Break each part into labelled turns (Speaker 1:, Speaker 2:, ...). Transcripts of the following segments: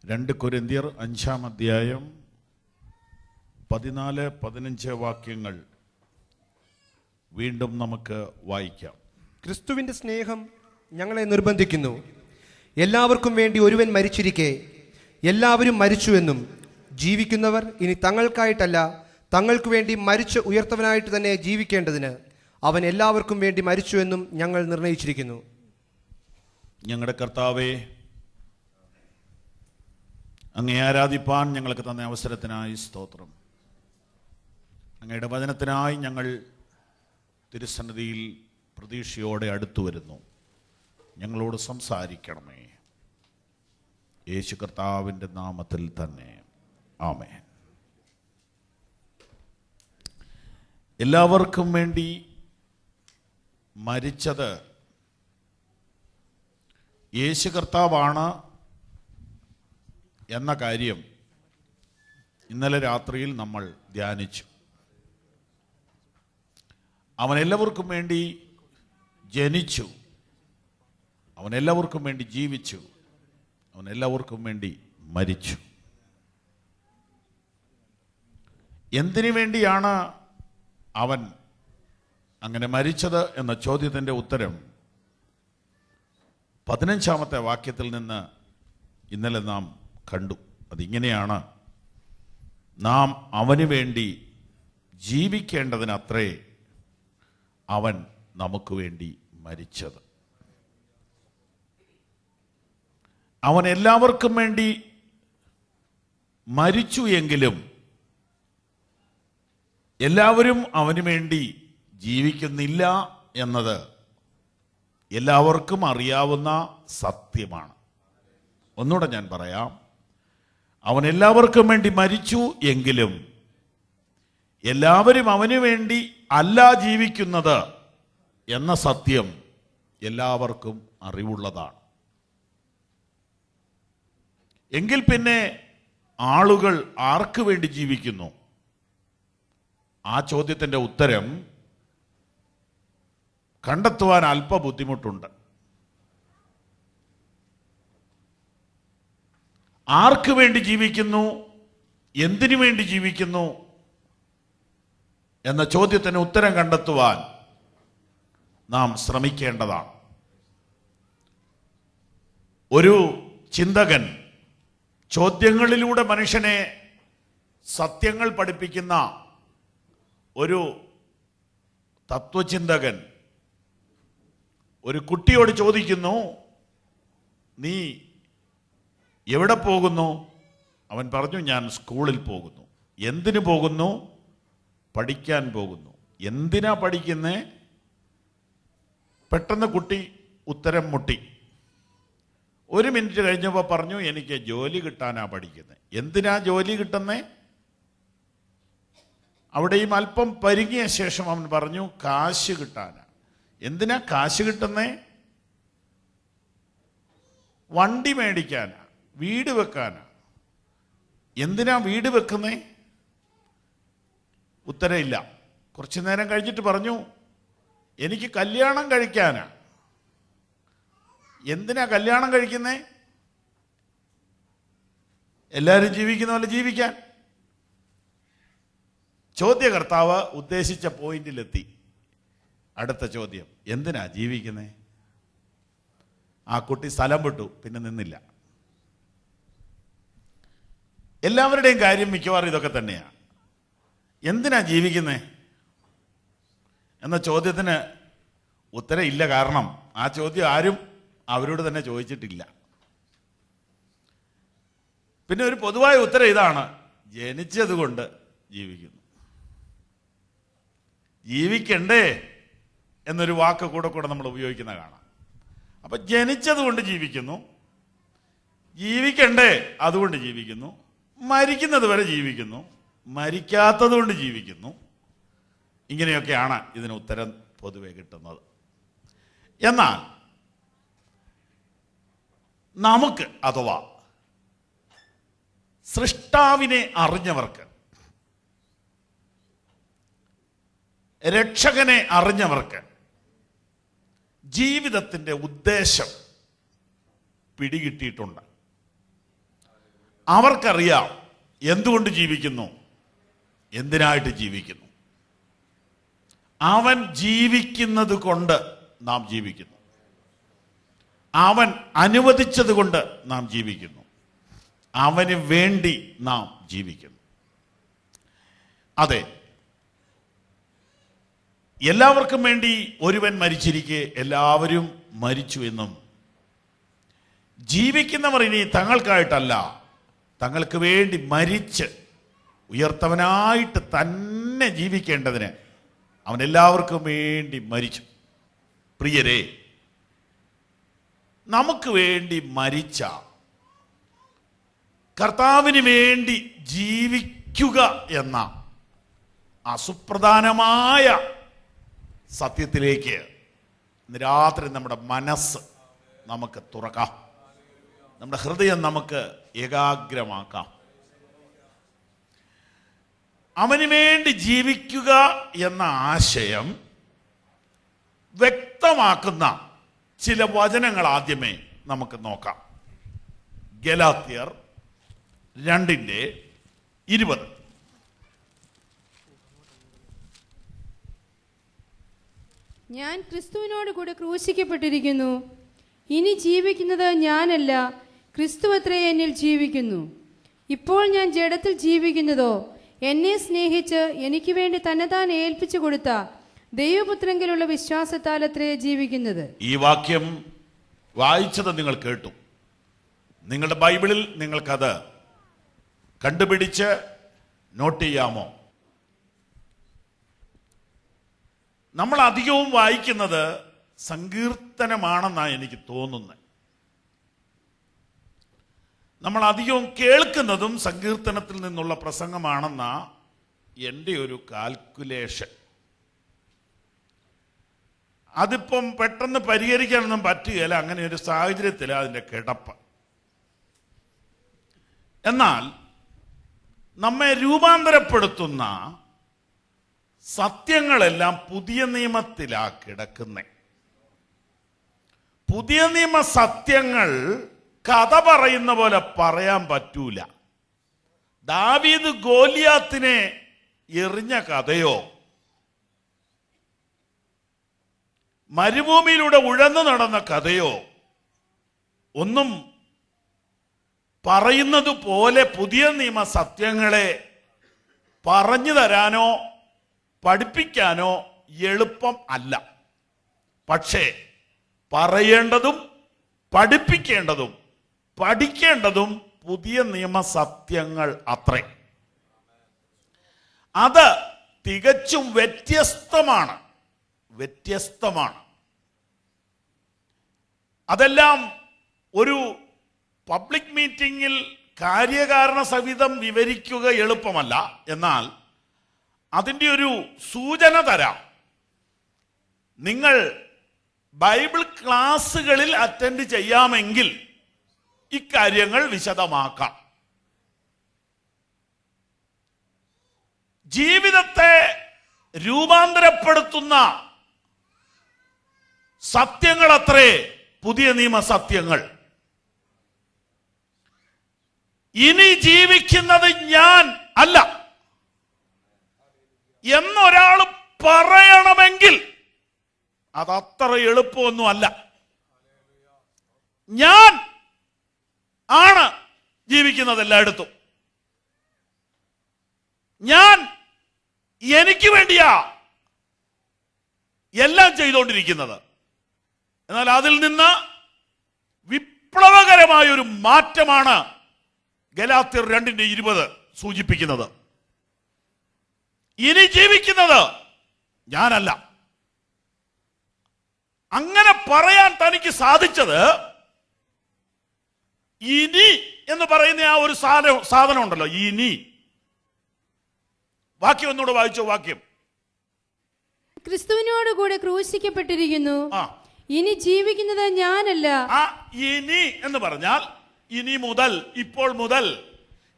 Speaker 1: 2 കൊരിന്ത്യർ 5-ാം അധ്യായം 14-15 വാക്യങ്ങൾ വീണ്ടും നമുക്ക് വായിക്കാം.
Speaker 2: ക്രിസ്തുവിന്റെ സ്നേഹം ഞങ്ങളെ നിർബന്ധിക്കുന്നു. എല്ലാവർക്കും വേണ്ടി ഒരുവൻ മരിച്ചിരിക്കെ എല്ലാവരും മരിച്ചുവെന്നും ജീവിക്കുന്നവർ ഇനി തങ്ങൾക്കായിട്ടല്ല തങ്ങൾക്ക് വേണ്ടി മരിച്ച് ഉയർത്തവനായിട്ട് തന്നെ ജീവിക്കേണ്ടതിന് അവൻ എല്ലാവർക്കും വേണ്ടി മരിച്ചുവെന്നും ഞങ്ങൾ നിർണയിച്ചിരിക്കുന്നു.
Speaker 1: ഞങ്ങളുടെ കർത്താവേ, അങ്ങയെ ആരാധിപ്പാൻ ഞങ്ങൾക്ക് തന്ന അവസരത്തിനായി സ്തോത്രം. അങ്ങയുടെ വചനത്തിനായി ഞങ്ങൾ തിരുസന്നിധിയിൽ പ്രതീക്ഷയോടെ അടുത്തു വരുന്നു. ഞങ്ങളോട് സംസാരിക്കണമേ, യേശു കർത്താവിൻ്റെ നാമത്തിൽ തന്നെ, ആമേൻ. എല്ലാവർക്കും വേണ്ടി മരിച്ചത് യേശു കർത്താവാണ് എന്ന കാര്യം ഇന്നലെ രാത്രിയിൽ നമ്മൾ ധ്യാനിച്ചു. അവൻ എല്ലാവർക്കും വേണ്ടി ജനിച്ചു, അവൻ എല്ലാവർക്കും വേണ്ടി ജീവിച്ചു, അവൻ എല്ലാവർക്കും വേണ്ടി മരിച്ചു. എന്തിനു വേണ്ടിയാണ് അവൻ അങ്ങനെ മരിച്ചത് എന്ന ചോദ്യത്തിൻ്റെ ഉത്തരം 15-ാമത്തെ വാക്യത്തിൽ നിന്ന് ഇന്നലെ നാം കണ്ടു. അതിങ്ങനെയാണ്: നാം അവന് വേണ്ടി ജീവിക്കേണ്ടതിനത്രേ അവൻ നമുക്ക് വേണ്ടി മരിച്ചത്. അവൻ എല്ലാവർക്കും വേണ്ടി മരിച്ചു എങ്കിലും എല്ലാവരും അവന് വേണ്ടി ജീവിക്കുന്നില്ല എന്നത് എല്ലാവർക്കും അറിയാവുന്ന സത്യമാണ്. ഒന്നുകൂടെ ഞാൻ പറയാം. അവൻ എല്ലാവർക്കും വേണ്ടി മരിച്ചു എങ്കിലും എല്ലാവരും അവന് വേണ്ടി അല്ല ജീവിക്കുന്നത് എന്ന സത്യം എല്ലാവർക്കും അറിവുള്ളതാണ്. എങ്കിൽ പിന്നെ ആളുകൾ ആർക്ക് വേണ്ടി ജീവിക്കുന്നു? ആ ചോദ്യത്തിൻ്റെ ഉത്തരം കണ്ടെത്തുവാൻ അല്പ ബുദ്ധിമുട്ടുണ്ട്. ആർക്ക് വേണ്ടി ജീവിക്കുന്നു, എന്തിനു വേണ്ടി ജീവിക്കുന്നു എന്ന ചോദ്യത്തിന് ഉത്തരം കണ്ടെത്തുവാൻ നാം ശ്രമിക്കേണ്ടതാണ്. ഒരു ചിന്തകൻ ചോദ്യങ്ങളിലൂടെ മനുഷ്യനെ സത്യങ്ങൾ പഠിപ്പിക്കുന്ന ഒരു തത്വചിന്തകൻ ഒരു കുട്ടിയോട് ചോദിക്കുന്നു, നീ എവിടെ പോകുന്നു? അവൻ പറഞ്ഞു, ഞാൻ സ്കൂളിൽ പോകുന്നു. എന്തിനു പോകുന്നു? പഠിക്കാൻ പോകുന്നു. എന്തിനാ പഠിക്കുന്നേ? പെട്ടെന്ന് കുട്ടി ഉത്തരം മുട്ടി. 1 മിനിറ്റ് കഴിഞ്ഞപ്പോൾ പറഞ്ഞു, എനിക്ക് ജോലി കിട്ടാനാ പഠിക്കുന്നത്. എന്തിനാ ജോലി കിട്ടുന്നേ? അവിടെയും അല്പം പരിങ്ങിയ ശേഷം അവൻ പറഞ്ഞു, കാശ് കിട്ടാനാ. എന്തിനാ കാശ് കിട്ടുന്നേ? വണ്ടി മേടിക്കാനാ, വീട് വെക്കാനാ. എന്തിനാ വീട് വെക്കുന്നേ? ഉത്തരമില്ല. കുറച്ചു നേരം കഴിഞ്ഞിട്ട് പറഞ്ഞു, എനിക്ക് കല്യാണം കഴിക്കാനാ. എന്തിനാ കല്യാണം കഴിക്കുന്നേ? എല്ലാവരും ജീവിക്കുന്ന പോലെ ജീവിക്കാൻ. ചോദ്യകർത്താവ് ഉദ്ദേശിച്ച പോയിന്റിലെത്തി. അടുത്ത ചോദ്യം, എന്തിനാ ജീവിക്കുന്നേ? ആ കുട്ടി സ്ഥലം വിട്ടു, പിന്നെ നിന്നില്ല. എല്ലാവരുടെയും കാര്യം മിക്കവാറും ഇതൊക്കെ തന്നെയാണ്. എന്തിനാ ജീവിക്കുന്നേ എന്ന ചോദ്യത്തിന് ഉത്തരം ഇല്ല. കാരണം ആ ചോദ്യം ആരും അവരോട് തന്നെ ചോദിച്ചിട്ടില്ല. പിന്നെ ഒരു പൊതുവായ ഉത്തരം ഇതാണ്: ജനിച്ചത് കൊണ്ട് ജീവിക്കുന്നു. ജീവിക്കണ്ടേ എന്നൊരു വാക്ക് കൂടെ നമ്മൾ ഉപയോഗിക്കുന്ന കാണാം. അപ്പൊ ജനിച്ചത് കൊണ്ട് ജീവിക്കുന്നു, ജീവിക്കണ്ടേ അതുകൊണ്ട് ജീവിക്കുന്നു, മരിക്കുന്നത് വരെ ജീവിക്കുന്നു, മരിക്കാത്തത് കൊണ്ട് ജീവിക്കുന്നു. ഇങ്ങനെയൊക്കെയാണ് ഇതിന് ഉത്തരം പൊതുവെ കിട്ടുന്നത്. എന്നാൽ നമുക്ക്, അഥവാ സൃഷ്ടാവിനെ അറിഞ്ഞവർക്ക്, രക്ഷകനെ അറിഞ്ഞവർക്ക് ജീവിതത്തിൻ്റെ ഉദ്ദേശം പിടികിട്ടിയിട്ടുണ്ട്. അവർക്കറിയാം എന്തുകൊണ്ട് ജീവിക്കുന്നു, എന്തിനായിട്ട് ജീവിക്കുന്നു. അവൻ ജീവിക്കുന്നത് കൊണ്ട് നാം ജീവിക്കുന്നു. അവൻ അനുവദിച്ചത് കൊണ്ട് നാം ജീവിക്കുന്നു. അവന് വേണ്ടി നാം ജീവിക്കുന്നു. അതെ, എല്ലാവർക്കും വേണ്ടി ഒരുവൻ മരിച്ചിരിക്കെ എല്ലാവരും മരിച്ചു എന്നും ജീവിക്കുന്നവർ ഇനി തങ്ങൾക്കായിട്ടല്ല തങ്ങൾക്ക് വേണ്ടി മരിച്ച് ഉയർത്തവനായിട്ട് തന്നെ ജീവിക്കേണ്ടതിന് അവൻ എല്ലാവർക്കും വേണ്ടി മരിച്ചു. പ്രിയരെ, നമുക്ക് വേണ്ടി മരിച്ച കർത്താവിന് വേണ്ടി ജീവിക്കുക എന്ന അസുപ്രധാനമായ സത്യത്തിലേക്ക് ഇന്ന് രാത്രി നമ്മുടെ മനസ്സ് നമുക്ക് തുറക്കാം, നമ്മുടെ ഹൃദയം നമുക്ക് ഏകാഗ്രമാക്കാം. അവന് വേണ്ടി ജീവിക്കുക എന്ന ആശയം വ്യക്തമാക്കുന്ന ചില വചനങ്ങൾ ആദ്യമേ നമുക്ക് നോക്കാം. ഗലാത്യർ 2:20.
Speaker 3: ഞാൻ ക്രിസ്തുവിനോട് കൂടെ ക്രൂശിക്കപ്പെട്ടിരിക്കുന്നു. ഇനി ജീവിക്കുന്നത് ഞാനല്ല, ക്രിസ്തുവത്രേ എന്നിൽ ജീവിക്കുന്നു. ഇപ്പോൾ ഞാൻ ജഡത്തിൽ ജീവിക്കുന്നതോ എന്നെ സ്നേഹിച്ച് എനിക്ക് വേണ്ടി തന്നെത്താൻ ഏൽപ്പിച്ചു കൊടുത്ത ദൈവപുത്രങ്കിലുള്ള വിശ്വാസത്താൽ അത്രേ ജീവിക്കുന്നത്.
Speaker 1: ഈ വാക്യം വായിച്ചത് നിങ്ങൾ കേട്ടു. നിങ്ങളുടെ ബൈബിളിൽ നിങ്ങൾക്കത് കണ്ടുപിടിച്ച് നോട്ട് ചെയ്യാമോ? നമ്മൾ അധികവും വായിക്കുന്നത് സങ്കീർത്തനമാണെന്നാണ് എനിക്ക് തോന്നുന്നത്. നമ്മൾ അധികവും കേൾക്കുന്നതും സങ്കീർത്തനത്തിൽ നിന്നുള്ള പ്രസംഗമാണെന്നാ എൻ്റെ ഒരു കാൽക്കുലേഷൻ. അതിപ്പം പെട്ടെന്ന് പരിഹരിക്കാനൊന്നും പറ്റുകയില്ല, അങ്ങനെ ഒരു സാഹചര്യത്തിൽ അതിൻ്റെ കിടപ്പ്. എന്നാൽ നമ്മെ രൂപാന്തരപ്പെടുത്തുന്ന സത്യങ്ങളെല്ലാം പുതിയ നിയമത്തിലാ കിടക്കുന്നേ. പുതിയ നിയമ സത്യങ്ങൾ കഥ പറയുന്ന പോലെ പറയാൻ പറ്റൂല. ദാവീദ് ഗോലിയാത്തിനെ എറിഞ്ഞ കഥയോ മരുഭൂമിയിലൂടെ ഉഴന്നു നടന്ന കഥയോ ഒന്നും പറയുന്നത് പോലെ പുതിയ നിയമ സത്യങ്ങളെ പറഞ്ഞു തരാനോ പഠിപ്പിക്കാനോ എളുപ്പം അല്ല. പക്ഷേ പറയേണ്ടതും പഠിപ്പിക്കേണ്ടതും പഠിക്കേണ്ടതും പുതിയ നിയമ സത്യങ്ങൾ അത്രേ. അത് തികച്ചും വ്യത്യസ്തമാണ്. അതെല്ലാം ഒരു പബ്ലിക് മീറ്റിംഗിൽ കാര്യകാരണ സഹിതം വിവരിക്കുക എളുപ്പമല്ല. എന്നാൽ അതിൻ്റെ ഒരു സൂചന തരാം. നിങ്ങൾ ബൈബിൾ ക്ലാസ്സുകളിൽ അറ്റൻഡ് ചെയ്യാമെങ്കിൽ ഇക്കാര്യങ്ങൾ വിശദമാക്കാം. ജീവിതത്തെ രൂപാന്തരപ്പെടുത്തുന്ന സത്യങ്ങൾ അത്രേ പുതിയ നിയമ സത്യങ്ങൾ. ഇനി ജീവിക്കുന്നത് ഞാൻ അല്ല എന്നൊരാൾ പറയണമെങ്കിൽ അതത്ര എളുപ്പമൊന്നും അല്ല. ഞാൻ ആണ് ജീവിക്കുന്നത് എല്ലായിടത്തും. ഞാൻ എനിക്ക് വേണ്ടിയാ എല്ലാം ചെയ്തുകൊണ്ടിരിക്കുന്നത്. എന്നാൽ അതിൽ നിന്ന് വിപ്ലവകരമായൊരു മാറ്റമാണ് ഗലാത്യർ 2:20 സൂചിപ്പിക്കുന്നത്. ഇനി ജീവിക്കുന്നത് ഞാനല്ല. അങ്ങനെ പറയാൻ തനിക്ക് സാധിച്ചത് ഇനി എന്ന് പറയുന്ന ആ ഒരു സാധനം ഉണ്ടല്ലോ, ഇനി. വാക്യം ഒന്നുകൂടെ വായിച്ചോ. വാക്യം,
Speaker 3: ക്രിസ്തുവിനോട് കൂടെ ക്രൂശിക്കപ്പെട്ടിരിക്കുന്നു. ഇനി ജീവിക്കുന്നത് ഞാനല്ല.
Speaker 1: ആ ഇനി എന്ന് പറഞ്ഞാൽ ഇനി മുതൽ, ഇപ്പോൾ മുതൽ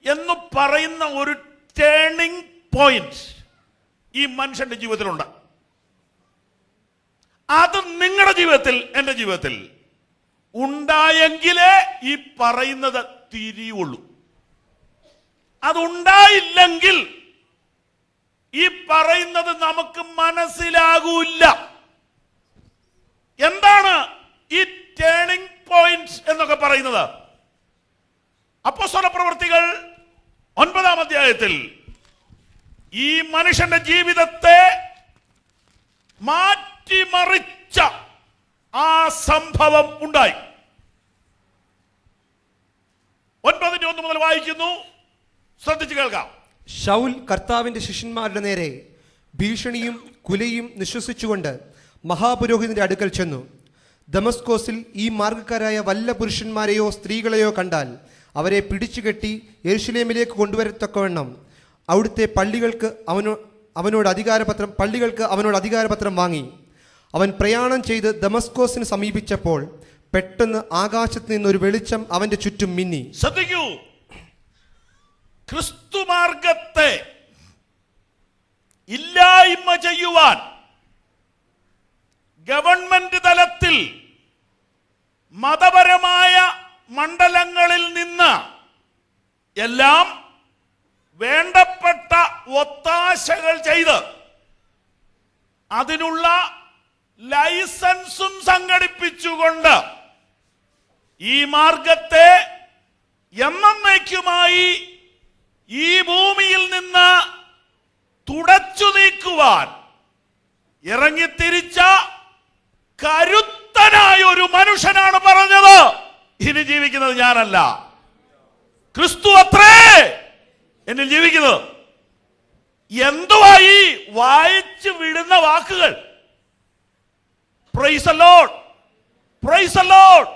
Speaker 1: എന്ന് പറയുന്ന ഒരു ടേണിംഗ് പോയിന്റ് ഈ മനുഷ്യന്റെ ജീവിതത്തിലുണ്ട്. അത് നിങ്ങളുടെ ജീവിതത്തിൽ, എൻ്റെ ജീവിതത്തിൽ ഉണ്ടായെങ്കിലേ ഈ പറയുന്നത് തിരിയുള്ളൂ. അതുണ്ടായില്ലെങ്കിൽ ഈ പറയുന്നത് നമുക്ക് മനസ്സിലാകൂല. എന്താണ് ഈ ടേണിംഗ് പോയിന്റ് എന്നൊക്കെ പറയുന്നത്? അപ്പോസ്തല പ്രവൃത്തികൾ 9-ാം അധ്യായത്തിൽ ഈ മനുഷ്യന്റെ ജീവിതത്തെ മാറ്റിമറിച്ച ആ സംഭവം ഉണ്ടായി. 9:1 മുതൽ വായിക്കുന്നു, ശ്രദ്ധിച്ചു കേൾക്കാം.
Speaker 2: ശൗൽ കർത്താവിന്റെ ശിഷ്യന്മാരുടെ നേരെ ഭീഷണിയും കുലയും നിശ്വസിച്ചുകൊണ്ട് മഹാപുരോഹിതന്റെ അടുക്കൽ ചെന്നു. ദമസ്കോസിൽ ഈ മാർഗക്കാരായ വല്ല പുരുഷന്മാരെയോ സ്ത്രീകളെയോ കണ്ടാൽ അവരെ പിടിച്ചുകെട്ടി യെരുശലേമിലേക്ക് കൊണ്ടുവരത്തക്കവണ്ണം അവിടുത്തെ പള്ളികൾക്ക് അവനോട് അധികാരപത്രം വാങ്ങി. അവൻ പ്രയാണം ചെയ്ത് ദമസ്കോസിന് സമീപിച്ചപ്പോൾ പെട്ടെന്ന് ആകാശത്ത് നിന്നൊരു വെളിച്ചം അവന്റെ ചുറ്റും മിന്നി.
Speaker 1: ശ്രദ്ധിക്കൂ, ക്രിസ്തുമാർഗത്തെ ഇല്ലായ്മ ചെയ്യുവാൻ ഗവൺമെന്റ് തലത്തിൽ മതപരമായ മണ്ഡലങ്ങളിൽ നിന്ന് എല്ലാം വേണ്ടപ്പെട്ട ഒത്താശകൾ ചെയ്ത് അതിനുള്ള ലൈസൻസും സംഘടിപ്പിച്ചുകൊണ്ട് ഈ മാർഗത്തെ എന്നേക്കുമായി ഈ ഭൂമിയിൽ നിന്ന് തുടച്ചു നീക്കുവാൻ ഇറങ്ങിത്തിരിച്ച കരുത്തനായ ഒരു മനുഷ്യനാണ് പറഞ്ഞത്, ഇനി ജീവിക്കുന്നത് ഞാനല്ല, ക്രിസ്തു അത്രേ എന്നിൽ ജീവിക്കുന്നത്. എന്തുവായി വായിച്ചു വിടുന്ന വാക്കുകൾ? Price the Lord, price the Lord.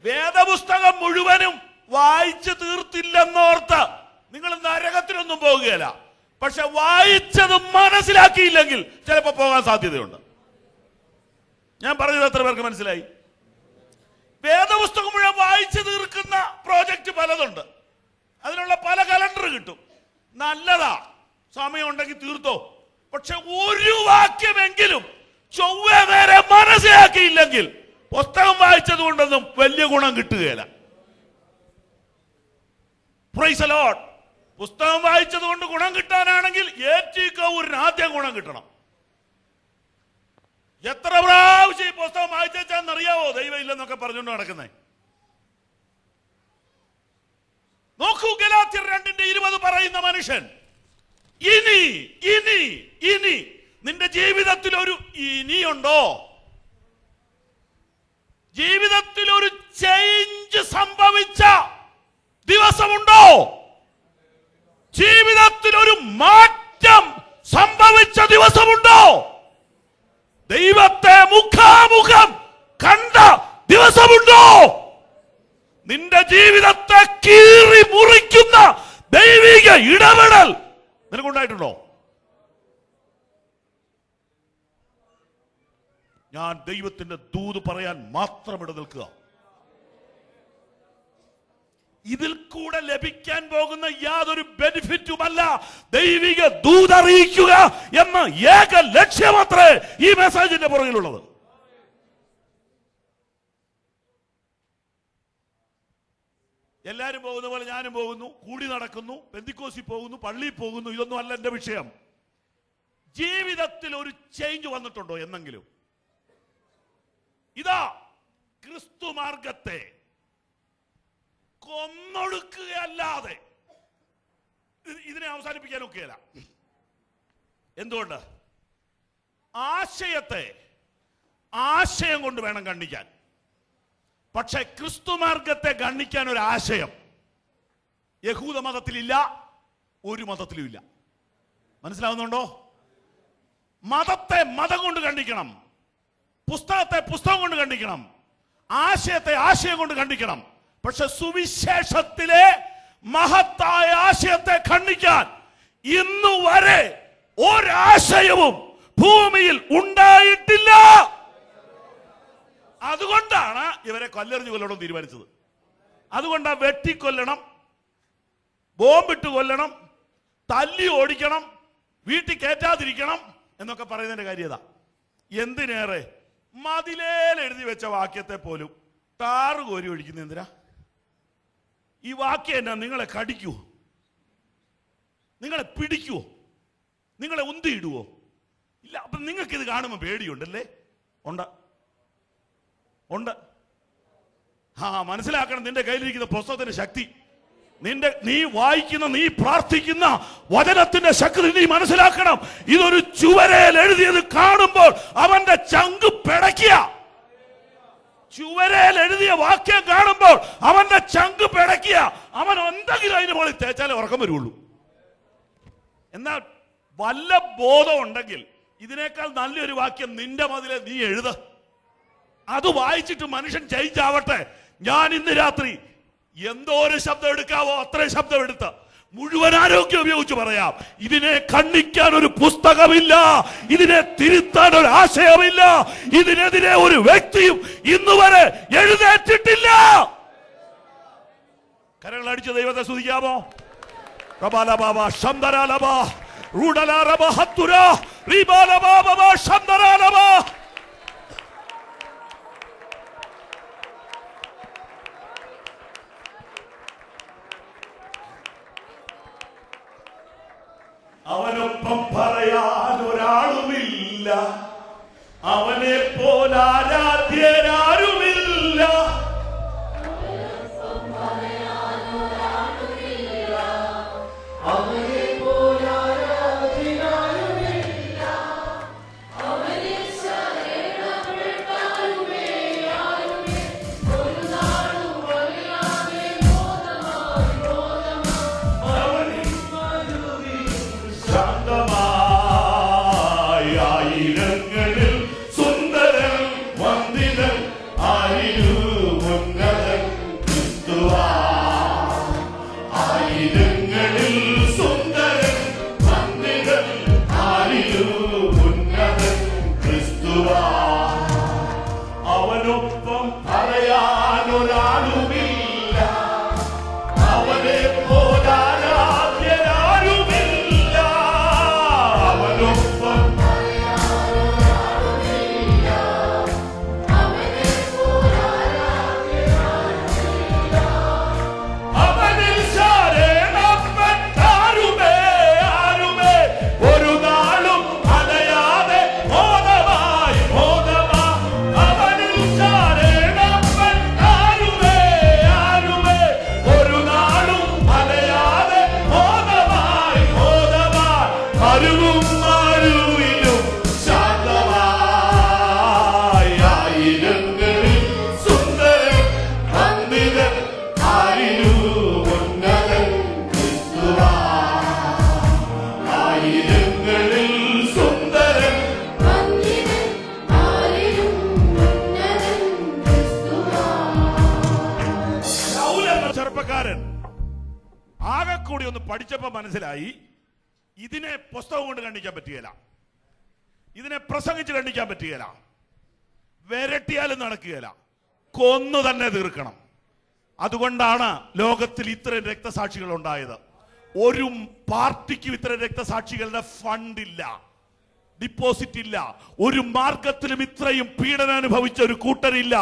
Speaker 1: വേദപുസ്തകം മുഴുവനും വായിച്ചു തീർത്തില്ലെന്നോർത്ത് നിങ്ങൾ നരകത്തിലൊന്നും പോകുകയില്ല. പക്ഷെ വായിച്ചത് മനസ്സിലാക്കിയില്ലെങ്കിൽ ചിലപ്പോൾ പോകാൻ സാധ്യതയുണ്ട്. ഞാൻ പറഞ്ഞത് എത്ര പേർക്ക് മനസ്സിലായി? വേദപുസ്തകം മുഴുവൻ വായിച്ചു തീർക്കുന്ന പ്രോജക്റ്റ് പലതുണ്ട്. അതിനുള്ള പല കലണ്ടർ കിട്ടും. നല്ലതാ, സമയമുണ്ടെങ്കിൽ തീർത്തോ. പക്ഷെ ഒരു വാക്യമെങ്കിലും ചൊവ്വേ നേരെ മനസ്സിലാക്കിയില്ലെങ്കിൽ പുസ്തകം വായിച്ചത് കൊണ്ടൊന്നും വലിയ ഗുണം കിട്ടുകയില്ല. Price the Lord. പുസ്തകം വായിച്ചത് കൊണ്ട് ഗുണം കിട്ടാനാണെങ്കിൽ ഏറ്റി കൗറിന് ആദ്യം ഗുണം കിട്ടണം. എത്ര പ്രാവശ്യം ഈ പുസ്തകം വായിച്ചെന്നറിയാവോ ദൈവം ഇല്ലെന്നൊക്കെ പറഞ്ഞുകൊണ്ട് നടക്കുന്നേ? നോക്കൂ, ഗലാത്യർ 2:20 പറയുന്ന മനുഷ്യൻ ഇനി ഇനി ഇനി നിന്റെ ജീവിതത്തിൽ ഒരു ഇനിയുണ്ടോ? ജീവിതത്തിൽ ഒരു ചേഞ്ച് സംഭവിച്ച ദിവസമുണ്ടോ? ജീവിതത്തിൽ ഒരു മാറ്റം സംഭവിച്ച ദിവസമുണ്ടോ? ദൈവത്തെ മുഖാമുഖം കണ്ട ദിവസമുണ്ടോ? നിന്റെ ജീവിതത്തെ കീറി മുറിക്കുന്ന ദൈവിക ഇടപെടൽ നിനക്കുണ്ടായിട്ടുണ്ടോ? ഞാൻ ദൈവത്തിന്റെ ദൂത് പറയാൻ മാത്രം ഇട നിൽക്കുക. ഇതിൽ കൂടെ ലഭിക്കാൻ പോകുന്ന യാതൊരു ബെനിഫിറ്റുമല്ല ദൈവിക ദൂത് അറിയിക്കുക എന്ന ഏക ലക്ഷ്യമത്രേ ഈ മെസ്സേജിന്റെ പുറകിലുള്ളത്. എല്ലാരും പോകുന്ന പോലെ ഞാനും പോകുന്നു, കൂടി നടക്കുന്നു, പെന്തിക്കോസിൽ പോകുന്നു, പള്ളിയിൽ പോകുന്നു. ഇതൊന്നും അല്ല എന്റെ വിഷയം. ജീവിതത്തിൽ ഒരു ചേഞ്ച് വന്നിട്ടുണ്ടോ എന്നെങ്കിലും? ഇതാ ക്രിസ്തു മാർഗത്തെ കൊന്നൊടുക്കുകയല്ലാതെ ഇതിനെ അവസാനിപ്പിക്കാനൊക്കെയല്ല. എന്തുകൊണ്ട്? ആശയത്തെ ആശയം കൊണ്ട് വേണം ഖണ്ഡിക്കാൻ. പക്ഷെ ക്രിസ്തു മാർഗത്തെ ഖണ്ഡിക്കാൻ ഒരു ആശയം യഹൂദ മതത്തിലില്ല, ഒരു മതത്തിലും ഇല്ല. മനസ്സിലാവുന്നുണ്ടോ? മതത്തെ മതം കൊണ്ട് ഖണ്ഡിക്കണം, പുസ്തകത്തെ പുസ്തകം കൊണ്ട് ഖണ്ഡിക്കണം, ആശയത്തെ ആശയം കൊണ്ട് ഖണ്ഡിക്കണം. പക്ഷെ സുവിശേഷത്തിലെ മഹത്തായ ആശയത്തെ ഖണ്ഡിക്കാൻ ഇന്നുവരെ ഒരാശയവും ഭൂമിയിൽ ഉണ്ടായിട്ടില്ല. അതുകൊണ്ടാണ് ഇവരെ കൊല്ലെറിഞ്ഞു കൊല്ലണം തീരുമാനിച്ചത്. അതുകൊണ്ടാണ് വെട്ടിക്കൊല്ലണം, ബോംബിട്ട് കൊല്ലണം, തല്ലി ഓടിക്കണം, വീട്ടിൽ കയറ്റാതിരിക്കണം എന്നൊക്കെ പറയുന്നതിന്റെ കാര്യത. എന്തിനേറെ മതിലേൽ എഴുതി വെച്ച വാക്യത്തെ പോലും താറ് കോരി ഒഴിക്കുന്ന എന്തിനാ? ഈ വാക്യം എന്നാ നിങ്ങളെ കടിക്കൂ? നിങ്ങളെ പിടിക്കുവോ? നിങ്ങളെ ഉന്തിയിടുവോ? ഇല്ല. അപ്പൊ നിങ്ങൾക്കിത് കാണുമ്പോൾ പേടിയുണ്ടല്ലേ? ഉണ്ട്. മനസ്സിലാക്കണം നിന്റെ കയ്യിലിരിക്കുന്ന പുസ്തകത്തിന്റെ ശക്തി, നീ വായിക്കുന്ന, നീ പ്രാർത്ഥിക്കുന്ന വചനത്തിന്റെ ശക്തി നീ മനസ്സിലാക്കണം. ഇതൊരു ചുവരയിൽ എഴുതിയത് കാണുമ്പോൾ അവന്റെ ചങ്ക് പിടയ്ക്കുക. ചുവരയിൽ എഴുതിയ വാക്യം കാണുമ്പോൾ അവന്റെ ചങ്ക് പിടയ്ക്കുക. അവൻ എന്തെങ്കിലും അതിന് മുകളിൽ തേച്ചാലേ ഉറക്കം വരുള്ളൂ. എന്നാൽ വല്ല ബോധം ഉണ്ടെങ്കിൽ ഇതിനേക്കാൾ നല്ലൊരു വാക്യം നിന്റെ മതിലെ നീ എഴുത. അത് വായിച്ചിട്ട് മനുഷ്യൻ ജയിച്ചാവട്ടെ. ഞാൻ ഇന്ന് രാത്രി എന്തോ ഒരു ശബ്ദം എടുക്കാവോ അത്രയും ശബ്ദം എടുത്ത് മുഴുവൻ ആരോഗ്യം ഉപയോഗിച്ച് പറയാം, ഇതിനെ ഖണ്ഡിക്കാൻ ഒരു പുസ്തകമില്ല, ഇതിനെ തിരുത്താൻ ഒരു ആശയമില്ല, ഇതിനെതിരെ ഒരു വ്യക്തിയും ഇന്നുവരെ എഴുന്നേറ്റിട്ടില്ല. കരങ്ങളടിച്ച് ദൈവത്തെ സ്തുതിക്കാമോ? അവനൊപ്പം പറയാൻ ഒരാളുമില്ല, അവനെ പോലാരാധ്യരാരുമില്ല. അവനൊപ്പം പറയാൻ ഒരാളുമില്ല, അവനെ പോലാരാധ്യരാരുമില്ല. അവനൊപ്പം അവനിൽ ശരണപ്പെട്ടാരുമേ ആരുമേ ഒരു നാളും അലയാതെ ബോധമായി ബോധമാ. അവനിൽ ശരണപ്പെട്ടാരുമേ ആരുമേ ഒരു നാളും അലയാതെ ബോധമായി ബോധമായി. മരുവും മരുവിലും ശാന്തമായി ആയിരങ്ങളിൽ സുന്ദരൻ വന്ദിതൻ ആരിലും ഉന്നതൻ ക്രിസ്തുവാ. ആയിരങ്ങളിൽ സുന്ദരൻ ശൗൽ എന്ന ചെറുപ്പക്കാരൻ ആകെ കൂടി ഒന്ന് പഠിച്ചപ്പോ മനസ്സിലായി, ഇതിനെ പുസ്തകം കൊണ്ട് കണ്ടിക്കാൻ പറ്റുകയില്ല, ഇതിനെ പ്രസംഗിച്ച് കണ്ടിക്കാൻ പറ്റുകയില്ല, വിരട്ടിയാലും നടക്കുകയില്ല, കൊന്നു തന്നെ തീർക്കണം. അതുകൊണ്ടാണ് ലോകത്തിൽ ഇത്രയും രക്തസാക്ഷികൾ ഉണ്ടായത്. ഒരു പാർട്ടിക്കും ഇത്രയും രക്തസാക്ഷികളുടെ ഫണ്ടില്ല, ഡിപ്പോസിറ്റ് ഇല്ല, ഒരു മാർഗത്തിലും ഇത്രയും പീഡനം അനുഭവിച്ച ഒരു കൂട്ടരില്ല.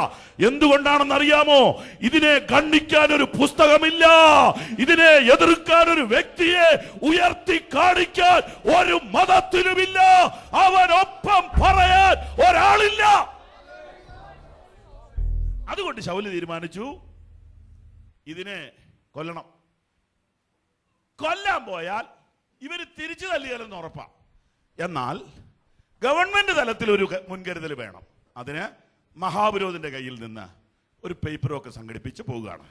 Speaker 1: എന്തുകൊണ്ടാണെന്ന് അറിയാമോ? ഇതിനെ ഖണ്ഡിക്കാൻ ഒരു പുസ്തകമില്ല, ഇതിനെ എതിർക്കാൻ ഒരു വ്യക്തിയെ ഉയർത്തി കാണിക്കാൻ ഒരു മതത്തിനുമില്ല, അവനൊപ്പം പറയാൻ ഒരാളില്ല. അതുകൊണ്ട് ശൗല് തീരുമാനിച്ചു ഇതിനെ കൊല്ലണം. കൊല്ലാൻ പോയാൽ ഇവര് തിരിച്ചു തല്ലിയാലെന്ന് ഉറപ്പാ. എന്നാൽ ഗവൺമെന്റ് തലത്തിൽ ഒരു മുൻകരുതൽ വേണം. അതിന് മഹാപുരോഹിതന്റെ കയ്യിൽ നിന്ന് ഒരു പേപ്പറൊക്കെ സംഘടിപ്പിച്ച് പോവുകയാണ്.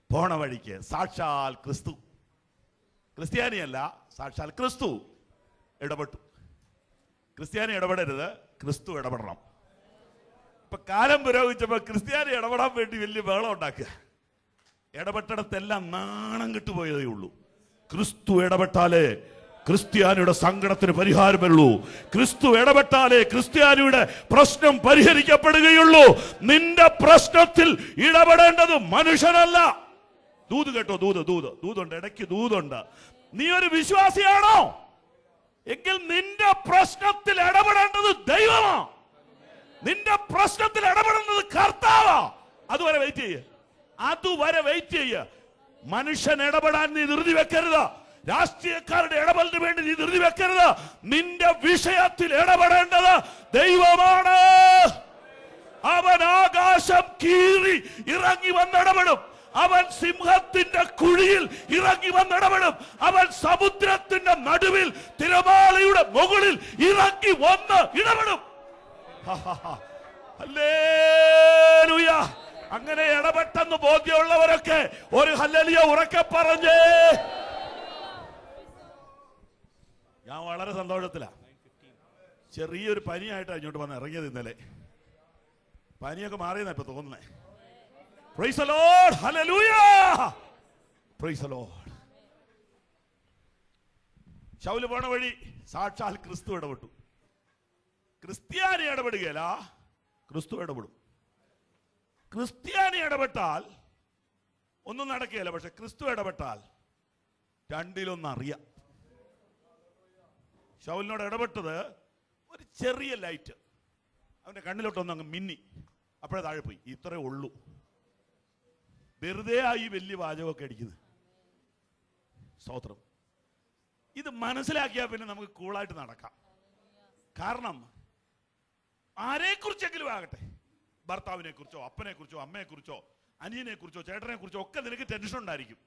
Speaker 1: പോണ വഴിക്ക് സാക്ഷാൽ ക്രിസ്തു, ക്രിസ്ത്യാനിയല്ല, സാക്ഷാൽ ക്രിസ്തു ഇടപെട്ടു. ക്രിസ്ത്യാനി ഇടപെടരുത്, ക്രിസ്തു ഇടപെടണം. ഇപ്പൊ കാലം പുരോഗമിച്ചപ്പോ ക്രിസ്ത്യാനി ഇടപെടാൻ വേണ്ടി വലിയ ബഹളം ഉണ്ടാക്കുക. ഇടപെട്ടിടത്തെല്ലാം നാണം കിട്ടുപോയതേ ഉള്ളൂ. ക്രിസ്തു ഇടപെട്ടാലേ ക്രിസ്ത്യാനിയുടെ സങ്കടത്തിന് പരിഹാരം വരുള്ളൂ. ക്രിസ്തു ഇടപെട്ടാലേ ക്രിസ്ത്യാനിയുടെ പ്രശ്നം പരിഹരിക്കപ്പെടുകയുള്ളൂ. നിന്റെ പ്രശ്നത്തിൽ ഇടപെടേണ്ടത് മനുഷ്യനല്ല. ദൂത് കേട്ടോ, ദൂതുണ്ട്, ഇടയ്ക്ക് ദൂതുണ്ട്. നീ ഒരു വിശ്വാസിയാണോ എങ്കിൽ നിന്റെ പ്രശ്നത്തിൽ ഇടപെടേണ്ടത് ദൈവമാ. നിന്റെ പ്രശ്നത്തിൽ ഇടപെടുന്നത് കർത്താവാ. അതുവരെ വെയിറ്റ് ചെയ്യ. മനുഷ്യൻ ഇടപെടാൻ നീ ധൃതി വെക്കരുത്. രാഷ്ട്രീയക്കാരുടെ ഇടപെടലിന് വേണ്ടി നീ ധൃതി വെക്കരുത്. നിന്റെ വിഷയത്തിൽ ഇടപെടേണ്ടത് ദൈവമാണ്. അവൻ ആകാശം കീറി ഇറങ്ങി വന്നിടപെടും. അവൻ സിംഹത്തിന്റെ കുഴിയിൽ ഇറങ്ങി വന്നിടപെടും. അവൻ സമുദ്രത്തിന്റെ നടുവിൽ തിരമാലയുടെ മുകളിൽ ഇറങ്ങി വന്ന് ഇടപെടും. ഹല്ലേലൂയ. അങ്ങനെ ഇടപെട്ടെന്ന് ബോധ്യമുള്ളവരൊക്കെ ഒരു ഹല്ലേലൂയ ഉറക്കെ പറഞ്ഞേ. ഞാൻ വളരെ സന്തോഷത്തിലാണ്. ചെറിയൊരു പനിയായിട്ടാണ് ഇങ്ങോട്ട് വന്ന് ഇറങ്ങിയത് ഇന്നലെ. പനിയൊക്കെ മാറിയെന്നാ ഇപ്പൊ തോന്നുന്നേ. Praise the Lord. Hallelujah. Praise the Lord. Saul പോണ വഴി സാക്ഷാൽ ക്രിസ്തു ഇടപെട്ടു. ക്രിസ്ത്യാനി ഇടപെടുകയല്ല, ക്രിസ്തു ഇടപെടും. ക്രിസ്ത്യാനി ഇടപെട്ടാൽ ഒന്നും നടക്കുകയല്ല, പക്ഷെ ക്രിസ്തു ഇടപെട്ടാൽ രണ്ടിലൊന്നറിയാം. ശൗലിനോട് ഇടപെട്ടത് ഒരു ചെറിയ ലൈറ്റ് അവന്റെ കണ്ണിലോട്ടൊന്നും അങ്ങ് മിന്നി, അപ്പോഴേ താഴെ പോയി. ഇത്രേ ഉള്ളൂ. വെറുതെ ആയി വലിയ വാചകമൊക്കെ അടിക്കുന്നത്. സ്തോത്രം. ഇത് മനസ്സിലാക്കിയാൽ പിന്നെ നമുക്ക് കൂളായിട്ട് നടക്കാം. കാരണം ആരെക്കുറിച്ചെങ്കിലും ആകട്ടെ, ഭർത്താവിനെ കുറിച്ചോ അപ്പനെ കുറിച്ചോ അമ്മയെ കുറിച്ചോ അനിയനെ കുറിച്ചോ ചേട്ടനെ കുറിച്ചോ ഒക്കെ നിനക്ക് ടെൻഷൻ ഉണ്ടായിരിക്കും.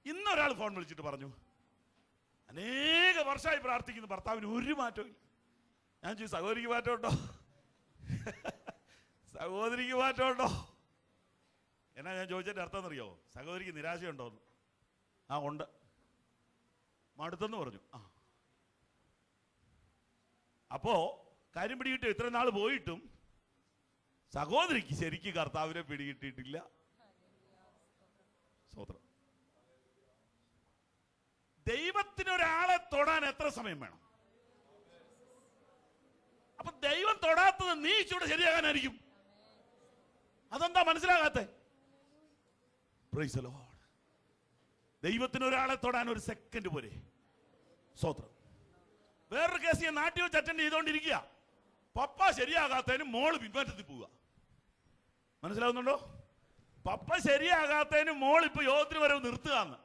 Speaker 1: ഇന്നൊരാൾ ഫോൺ വിളിച്ചിട്ട് പറഞ്ഞു, അനേക വർഷമായി പ്രാർത്ഥിക്കുന്നു, ഭർത്താവിന് ഒരു മാറ്റവും ഇല്ല. ഞാൻ ചോദിച്ചു, സഹോദരിക്ക് മാറ്റമുണ്ടോ? സഹോദരിക്ക് മാറ്റമുണ്ടോ? എന്നാ ഞാൻ ചോദിച്ചതിന്റെ അർത്ഥം എന്നറിയോ? സഹോദരിക്ക് നിരാശയുണ്ടോന്ന്. ആ ഉണ്ട്, മടുത്തെന്ന് പറഞ്ഞു. അപ്പോ കാര്യം പിടികിട്ടോ? ഇത്ര നാൾ പോയിട്ടും സഹോദരിക്ക് ശരിക്കും കർത്താവിനെ പിടികിട്ടിയിട്ടില്ല. സ്തോത്രം. ദൈവത്തിനൊരാളെ തൊടാൻ എത്ര സമയം വേണം? അപ്പൊ ദൈവം തൊടാത്തത് നീ ഇച്ചിരി ശരിയാകാനായിരിക്കും. അതെന്താ മനസ്സിലാകാത്തെ? Praise the lord. ദൈവത്തിനൊരാളെ തൊടാൻ ഒരു സെക്കൻഡ് പോരെ. സ്തോത്രം. വേറൊരു കേസ് ഞാൻ നാട്ടിൽ വെച്ച് അറ്റൻഡ് ചെയ്തോണ്ടിരിക്കുക. പപ്പ ശരിയാകാത്തതിന് മോള് പിൻമാറ്റത്തിൽ പോവുക. മനസ്സിലാവുന്നുണ്ടോ? പപ്പ ശരിയാകാത്തതിന് മോൾ ഇപ്പൊ യോഗത്തിന് വരെ നിർത്തുകയെന്ന്.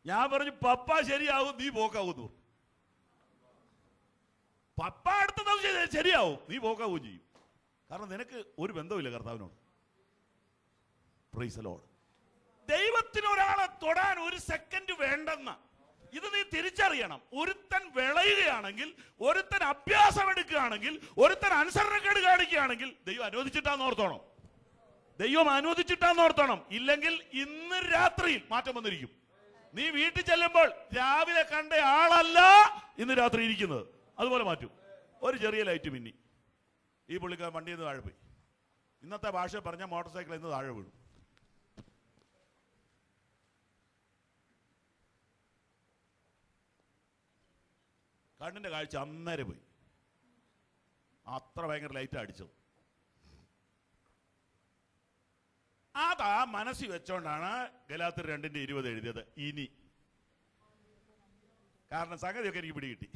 Speaker 1: ഞാൻ പറഞ്ഞു, പപ്പ ശരിയാവും, നീ പോക്കാവൂന്ന്. പപ്പ അടുത്ത ദിവസം ശരിയാവും, നീ പോക്കാവുകയും ചെയ്യും. കാരണം നിനക്ക് ഒരു ബന്ധവുമില്ല കർത്താവിനോട്. Price the lord. ദൈവത്തിനൊരാളെ തൊടാൻ ഒരു സെക്കൻഡ് വേണ്ടെന്ന ഇത് നീ തിരിച്ചറിയണം. ഒരുത്തൻ വിളയുകയാണെങ്കിൽ, ഒരുത്തൻ അഭ്യാസം എടുക്കുകയാണെങ്കിൽ, ഒരുത്തൻ അനുസരണക്കേട് കാണിക്കുകയാണെങ്കിൽ ദൈവം അനുവദിച്ചിട്ടാന്ന് ഓർത്തോണം. ദൈവം അനുവദിച്ചിട്ടാന്ന് ഓർത്തോണം. ഇല്ലെങ്കിൽ ഇന്ന് രാത്രിയിൽ മാറ്റം വന്നിരിക്കും. നീ വീട്ടിൽ ചെല്ലുമ്പോൾ രാവിലെ കണ്ട ആളല്ല ഇന്ന് രാത്രി ഇരിക്കുന്നത്. അതുപോലെ മാറ്റും. ഒരു ചെറിയ ലൈറ്റ് മിന്നി, ഈ പുള്ളിക്കാരൻ വണ്ടിയിൽ നിന്ന് താഴെ പോയി. ഇന്നത്തെ ഭാഷ പറഞ്ഞ മോട്ടോർ സൈക്കിളിൽ നിന്ന് താഴെ വീഴും. കണ്ണിന്റെ കാഴ്ച അന്നേരം പോയി. അത്ര ഭയങ്കര ലൈറ്റ് അടിച്ചത്. അതാ മനസ്സിൽ വെച്ചോണ്ടാണ് ഗലാത്യർ 2:20 എഴുതിയത്. ഇനി കാരണം സംഗതിയൊക്കെ എനിക്ക് പിടികിട്ടി.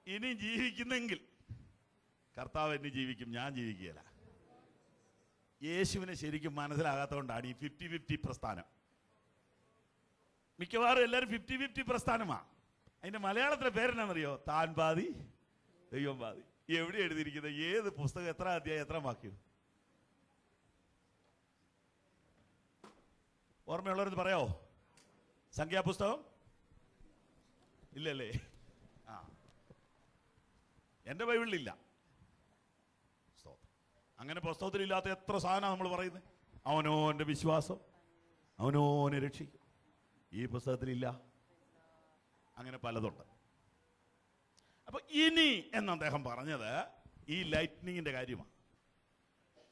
Speaker 1: ഇനി ജീവിക്കുന്നെങ്കിൽ കർത്താവ് എന്നെ ജീവിക്കും, ഞാൻ ജീവിക്കുകയില്ല. യേശുവിനെ ശരിക്കും മനസ്സിലാകാത്തതുകൊണ്ടാണ് ഈ 50-50 പ്രസ്ഥാനം. മിക്കവാറും എല്ലാവരും 50-50 പ്രസ്ഥാനമാണ്. അതിന്റെ മലയാളത്തിലെ പേരെന്നാണെന്നറിയോ? താൻ പാതി ദൈവം പാതി. എവിടെ എഴുതിയിരിക്കുന്നത്? ഏത് പുസ്തകം? എത്ര അധ്യായം? എത്ര വാക്യം? ഓർമ്മയുള്ളവരെന്ന് പറയാവോ? സംഖ്യാപുസ്തകം ഇല്ലല്ലേ? ആ, എന്റെ ബൈബിളിലില്ല. അങ്ങനെ പുസ്തകത്തിലില്ലാത്ത എത്ര സാധനം നമ്മൾ പറയുന്നത്? അവനോന്റെ വിശ്വാസം അവനോനെ രക്ഷിക്കും. ഈ പുസ്തകത്തിലില്ല. അങ്ങനെ പലതുണ്ട്. അപ്പൊ ഇനി എന്ന് അദ്ദേഹം പറഞ്ഞത് ഈ ലൈറ്റ്നിങ്ങിന്റെ കാര്യമാണ്.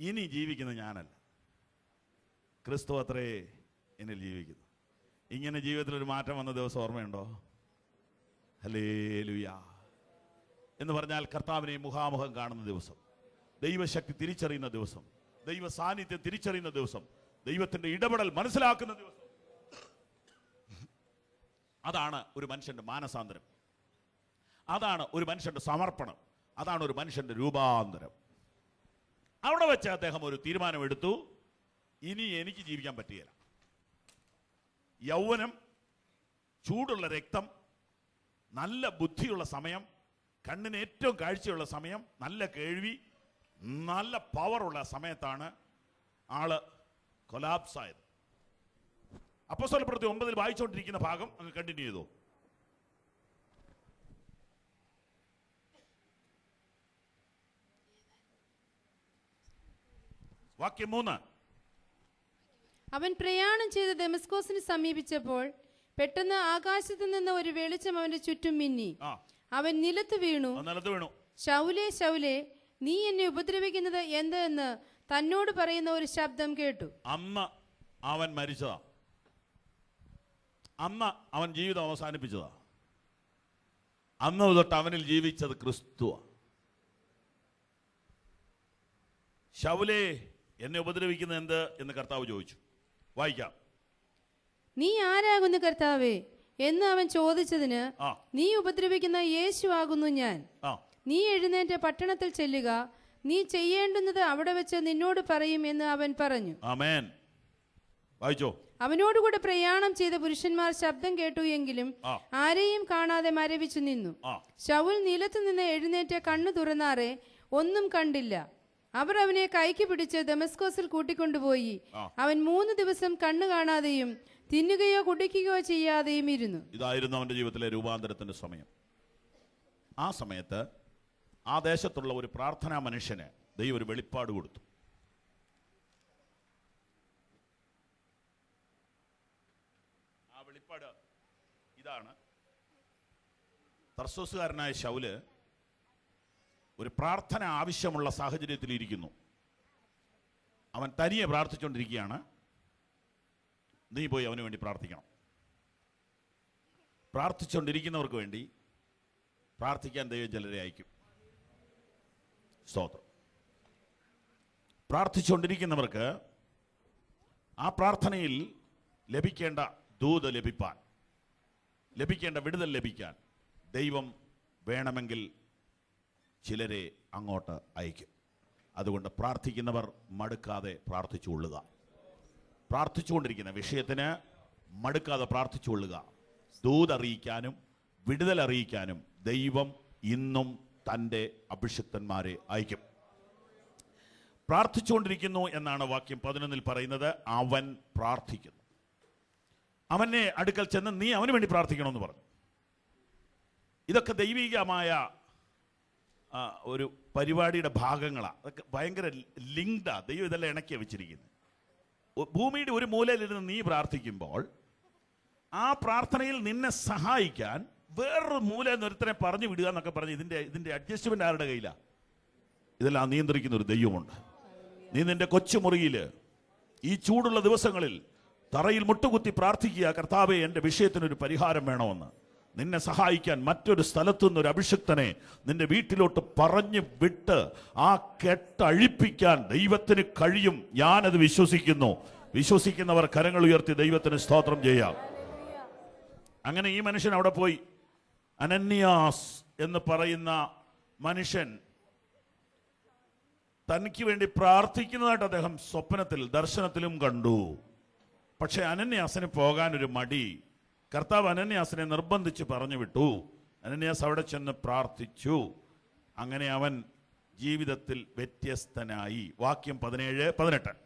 Speaker 1: ഇനി ജീവിക്കുന്നത് ഞാനല്ല, ക്രിസ്തു അത്രേ എന്നിൽ ജീവിക്കുന്നു. ഇങ്ങനെ ജീവിതത്തിൽ ഒരു മാറ്റം വന്ന ദിവസം ഓർമ്മയുണ്ടോ? ഹല്ലേലൂയ എന്ന് പറഞ്ഞാൽ കർത്താവിനെ മുഖാമുഖം കാണുന്ന ദിവസം, ദൈവശക്തി തിരിച്ചറിയുന്ന ദിവസം, ദൈവ സാന്നിധ്യം തിരിച്ചറിയുന്ന ദിവസം, ദൈവത്തിന്റെ ഇടപെടൽ മനസ്സിലാക്കുന്ന ദിവസം. അതാണ് ഒരു മനുഷ്യന്റെ മാനസാന്തരം. അതാണ് ഒരു മനുഷ്യന്റെ സമർപ്പണം. അതാണ് ഒരു മനുഷ്യന്റെ രൂപാന്തരം. അവിടെ വെച്ച് അദ്ദേഹം ഒരു തീരുമാനമെടുത്തു. ഇനി എനിക്ക് ജീവിക്കാൻ പറ്റുകയില്ല. യൗവനം, ചൂടുള്ള രക്തം, നല്ല ബുദ്ധിയുള്ള സമയം, കണ്ണിന് ഏറ്റവും കാഴ്ചയുള്ള സമയം, നല്ല കേൾവി, നല്ല പവറുള്ള സമയത്താണ് ആള് കൊലാപ്സ് ആയത്. അപ്പോസ്തലപ്രവൃത്തി 9 വായിച്ചുകൊണ്ടിരിക്കുന്ന ഭാഗം അങ്ങ് കണ്ടിന്യൂ ചെയ്തു. വാക്യം 3.
Speaker 3: അവൻ പ്രയാണം ചെയ്ത് ദമസ്കോസിനെ സമീപിച്ചപ്പോൾ പെട്ടെന്ന് ആകാശത്ത് നിന്ന് ഒരു വെളിച്ചം അവന്റെ ചുറ്റും മിന്നി. അവൻ നിലത്ത് വീണു. ശൗലേ, ശൗലേ, നീ എന്നെ ഉപദ്രവിക്കുന്നത് എന്തെന്ന് തന്നോട് പറയുന്ന ഒരു ശബ്ദം കേട്ടു.
Speaker 1: അന്ന് അവൻ മരിച്ചതാ. അന്ന് അവൻ ജീവിതം അവസാനിപ്പിച്ചതാ. അന്ന് തൊട്ട് അവനിൽ ജീവിച്ചത് ക്രിസ്തുവാ. ശൗലേ, എന്നെ ഉപദ്രവിക്കുന്നത് എന്ത് എന്ന് കർത്താവ് ചോദിച്ചു. വായിക്കാം.
Speaker 3: നീ ആരാകുന്നു കർത്താവേ എന്ന് അവൻ ചോദിച്ചതിന്, നീ ഉപദ്രവിക്കുന്ന യേശു ആകുന്നു ഞാൻ. നീ എഴുന്നേറ്റ് പട്ടണത്തിൽ ചെല്ലുക, നീ ചെയ്യേണ്ടുന്നത് അവിടെ വെച്ച് നിന്നോട് പറയും എന്ന് അവൻ പറഞ്ഞു.
Speaker 1: ആമേൻ. വായിച്ചോ.
Speaker 3: അവനോടുകൂടെ പ്രയാണം ചെയ്ത പുരുഷന്മാർ ശബ്ദം കേട്ടു, എങ്കിലും ആരെയും കാണാതെ മരവിച്ചു നിന്നു. ശൗൽ നിലത്തു നിന്ന് എഴുന്നേറ്റ് കണ്ണു തുറന്നാറെ ഒന്നും കണ്ടില്ല. അവർ അവനെ കൈക്ക് പിടിച്ച് ദമസ്കോസിൽ കൂട്ടിക്കൊണ്ടുപോയി. അവൻ 3 ദിവസം കണ്ണു കാണാതെയും തിന്നുകയോ കുടിക്കുകയോ ചെയ്യാതെയും ഇരുന്നു.
Speaker 1: ഇതായിരുന്നു അവന്റെ ജീവിതത്തിലെ രൂപാന്തരത്തിന്റെ സമയം. ആ സമയത്ത് ആ ദേശത്തുള്ള ഒരു പ്രാർത്ഥനാ മനുഷ്യന് ദൈവം ഒരു വെളിപ്പാട് കൊടുത്തു. ആ വെളിപ്പാട് ഇതാണ്. തർസോസുകാരനായ ശൗല് ഒരു പ്രാർത്ഥന ആവശ്യമുള്ള സാഹചര്യത്തിൽ ഇരിക്കുന്നു. അവൻ തനിയെ പ്രാർത്ഥിച്ചുകൊണ്ടിരിക്കുകയാണ്. നീ പോയി അവന് വേണ്ടി പ്രാർത്ഥിക്കണം. പ്രാർത്ഥിച്ചുകൊണ്ടിരിക്കുന്നവർക്ക് വേണ്ടി പ്രാർത്ഥിക്കാൻ ദൈവം ചിലരെ അയക്കും. സ്തോത്രം. പ്രാർത്ഥിച്ചുകൊണ്ടിരിക്കുന്നവർക്ക് ആ പ്രാർത്ഥനയിൽ ലഭിക്കേണ്ട ദൂത് ലഭിപ്പാൻ, ലഭിക്കേണ്ട വിടുതൽ ലഭിക്കാൻ ദൈവം വേണമെങ്കിൽ ചിലരെ അങ്ങോട്ട് അയക്കും. അതുകൊണ്ട് പ്രാർത്ഥിക്കുന്നവർ മടുക്കാതെ പ്രാർത്ഥിച്ചുകൊള്ളുക. പ്രാർത്ഥിച്ചുകൊണ്ടിരിക്കുന്ന വിഷയത്തിന് മടുക്കാതെ പ്രാർത്ഥിച്ചുകൊള്ളുക. ദൂതറിയിക്കാനും വിടുതൽ അറിയിക്കാനും ദൈവം ഇന്നും തൻ്റെ അഭിഷിക്തന്മാരെ അയക്കും. പ്രാർത്ഥിച്ചുകൊണ്ടിരിക്കുന്നു എന്നാണ് വാക്യം 11 പറയുന്നത്. അവൻ പ്രാർത്ഥിക്കുന്നു. അവനെ അടുക്കൽ ചെന്ന് നീ അവന് വേണ്ടി പ്രാർത്ഥിക്കണമെന്ന് പറഞ്ഞു. ഇതൊക്കെ ദൈവികമായ ഒരു പരിപാടിയുടെ ഭാഗങ്ങളാണ്. അതൊക്കെ ഭയങ്കര ലിങ്ക്ഡാ. ദൈവം ഇതെല്ലാം ഇണക്കിയാണ് വെച്ചിരിക്കുന്നത്. ഭൂമിയുടെ ഒരു മൂലയിലിരുന്ന് നീ പ്രാർത്ഥിക്കുമ്പോൾ ആ പ്രാർത്ഥനയിൽ നിന്നെ സഹായിക്കാൻ വേറൊരു മൂലയിൽ ഒരുത്തനെ പറഞ്ഞു വിടുക എന്നൊക്കെ പറഞ്ഞ് ഇതിന്റെ അഡ്ജസ്റ്റ്മെന്റ് ആരുടെ കയ്യിലാണ്? ഇതെല്ലാം നിയന്ത്രിക്കുന്ന ഒരു ദൈവമുണ്ട്. നീ നിന്റെ കൊച്ചുമുറിയിൽ ഈ ചൂടുള്ള ദിവസങ്ങളിൽ തറയിൽ മുട്ടുകുത്തി പ്രാർത്ഥിക്കുക, കർത്താവേ എൻ്റെ വിഷയത്തിനൊരു പരിഹാരം വേണമെന്ന്. നിന്നെ സഹായിക്കാൻ മറ്റൊരു സ്ഥലത്തു നിന്നൊരു അഭിഷിക്തനെ നിന്റെ വീട്ടിലോട്ട് പറഞ്ഞു വിട്ട് ആ കെട്ടഴിപ്പിക്കാൻ ദൈവത്തിന് കഴിയും. ഞാനത് വിശ്വസിക്കുന്നു. വിശ്വസിക്കുന്നവർ കരങ്ങൾ ഉയർത്തി ദൈവത്തിന് സ്തോത്രം ചെയ്യാം. അങ്ങനെ ഈ മനുഷ്യൻ അവിടെ പോയി. അനന്യാസ് എന്ന് പറയുന്ന മനുഷ്യൻ തനിക്ക് വേണ്ടി പ്രാർത്ഥിക്കുന്നതായിട്ട് അദ്ദേഹം സ്വപ്നത്തിൽ ദർശനത്തിലും കണ്ടു. പക്ഷെ അനന്യാസിന് പോകാനൊരു മടി. കർത്താവ് അനന്യാസിനെ നിർബന്ധിച്ച് പറഞ്ഞു വിട്ടു. അനന്യാസ് അവിടെ ചെന്ന് പ്രാർത്ഥിച്ചു. അങ്ങനെ അവൻ ജീവിതത്തിൽ വ്യത്യസ്തനായി. വാക്യം 17-18.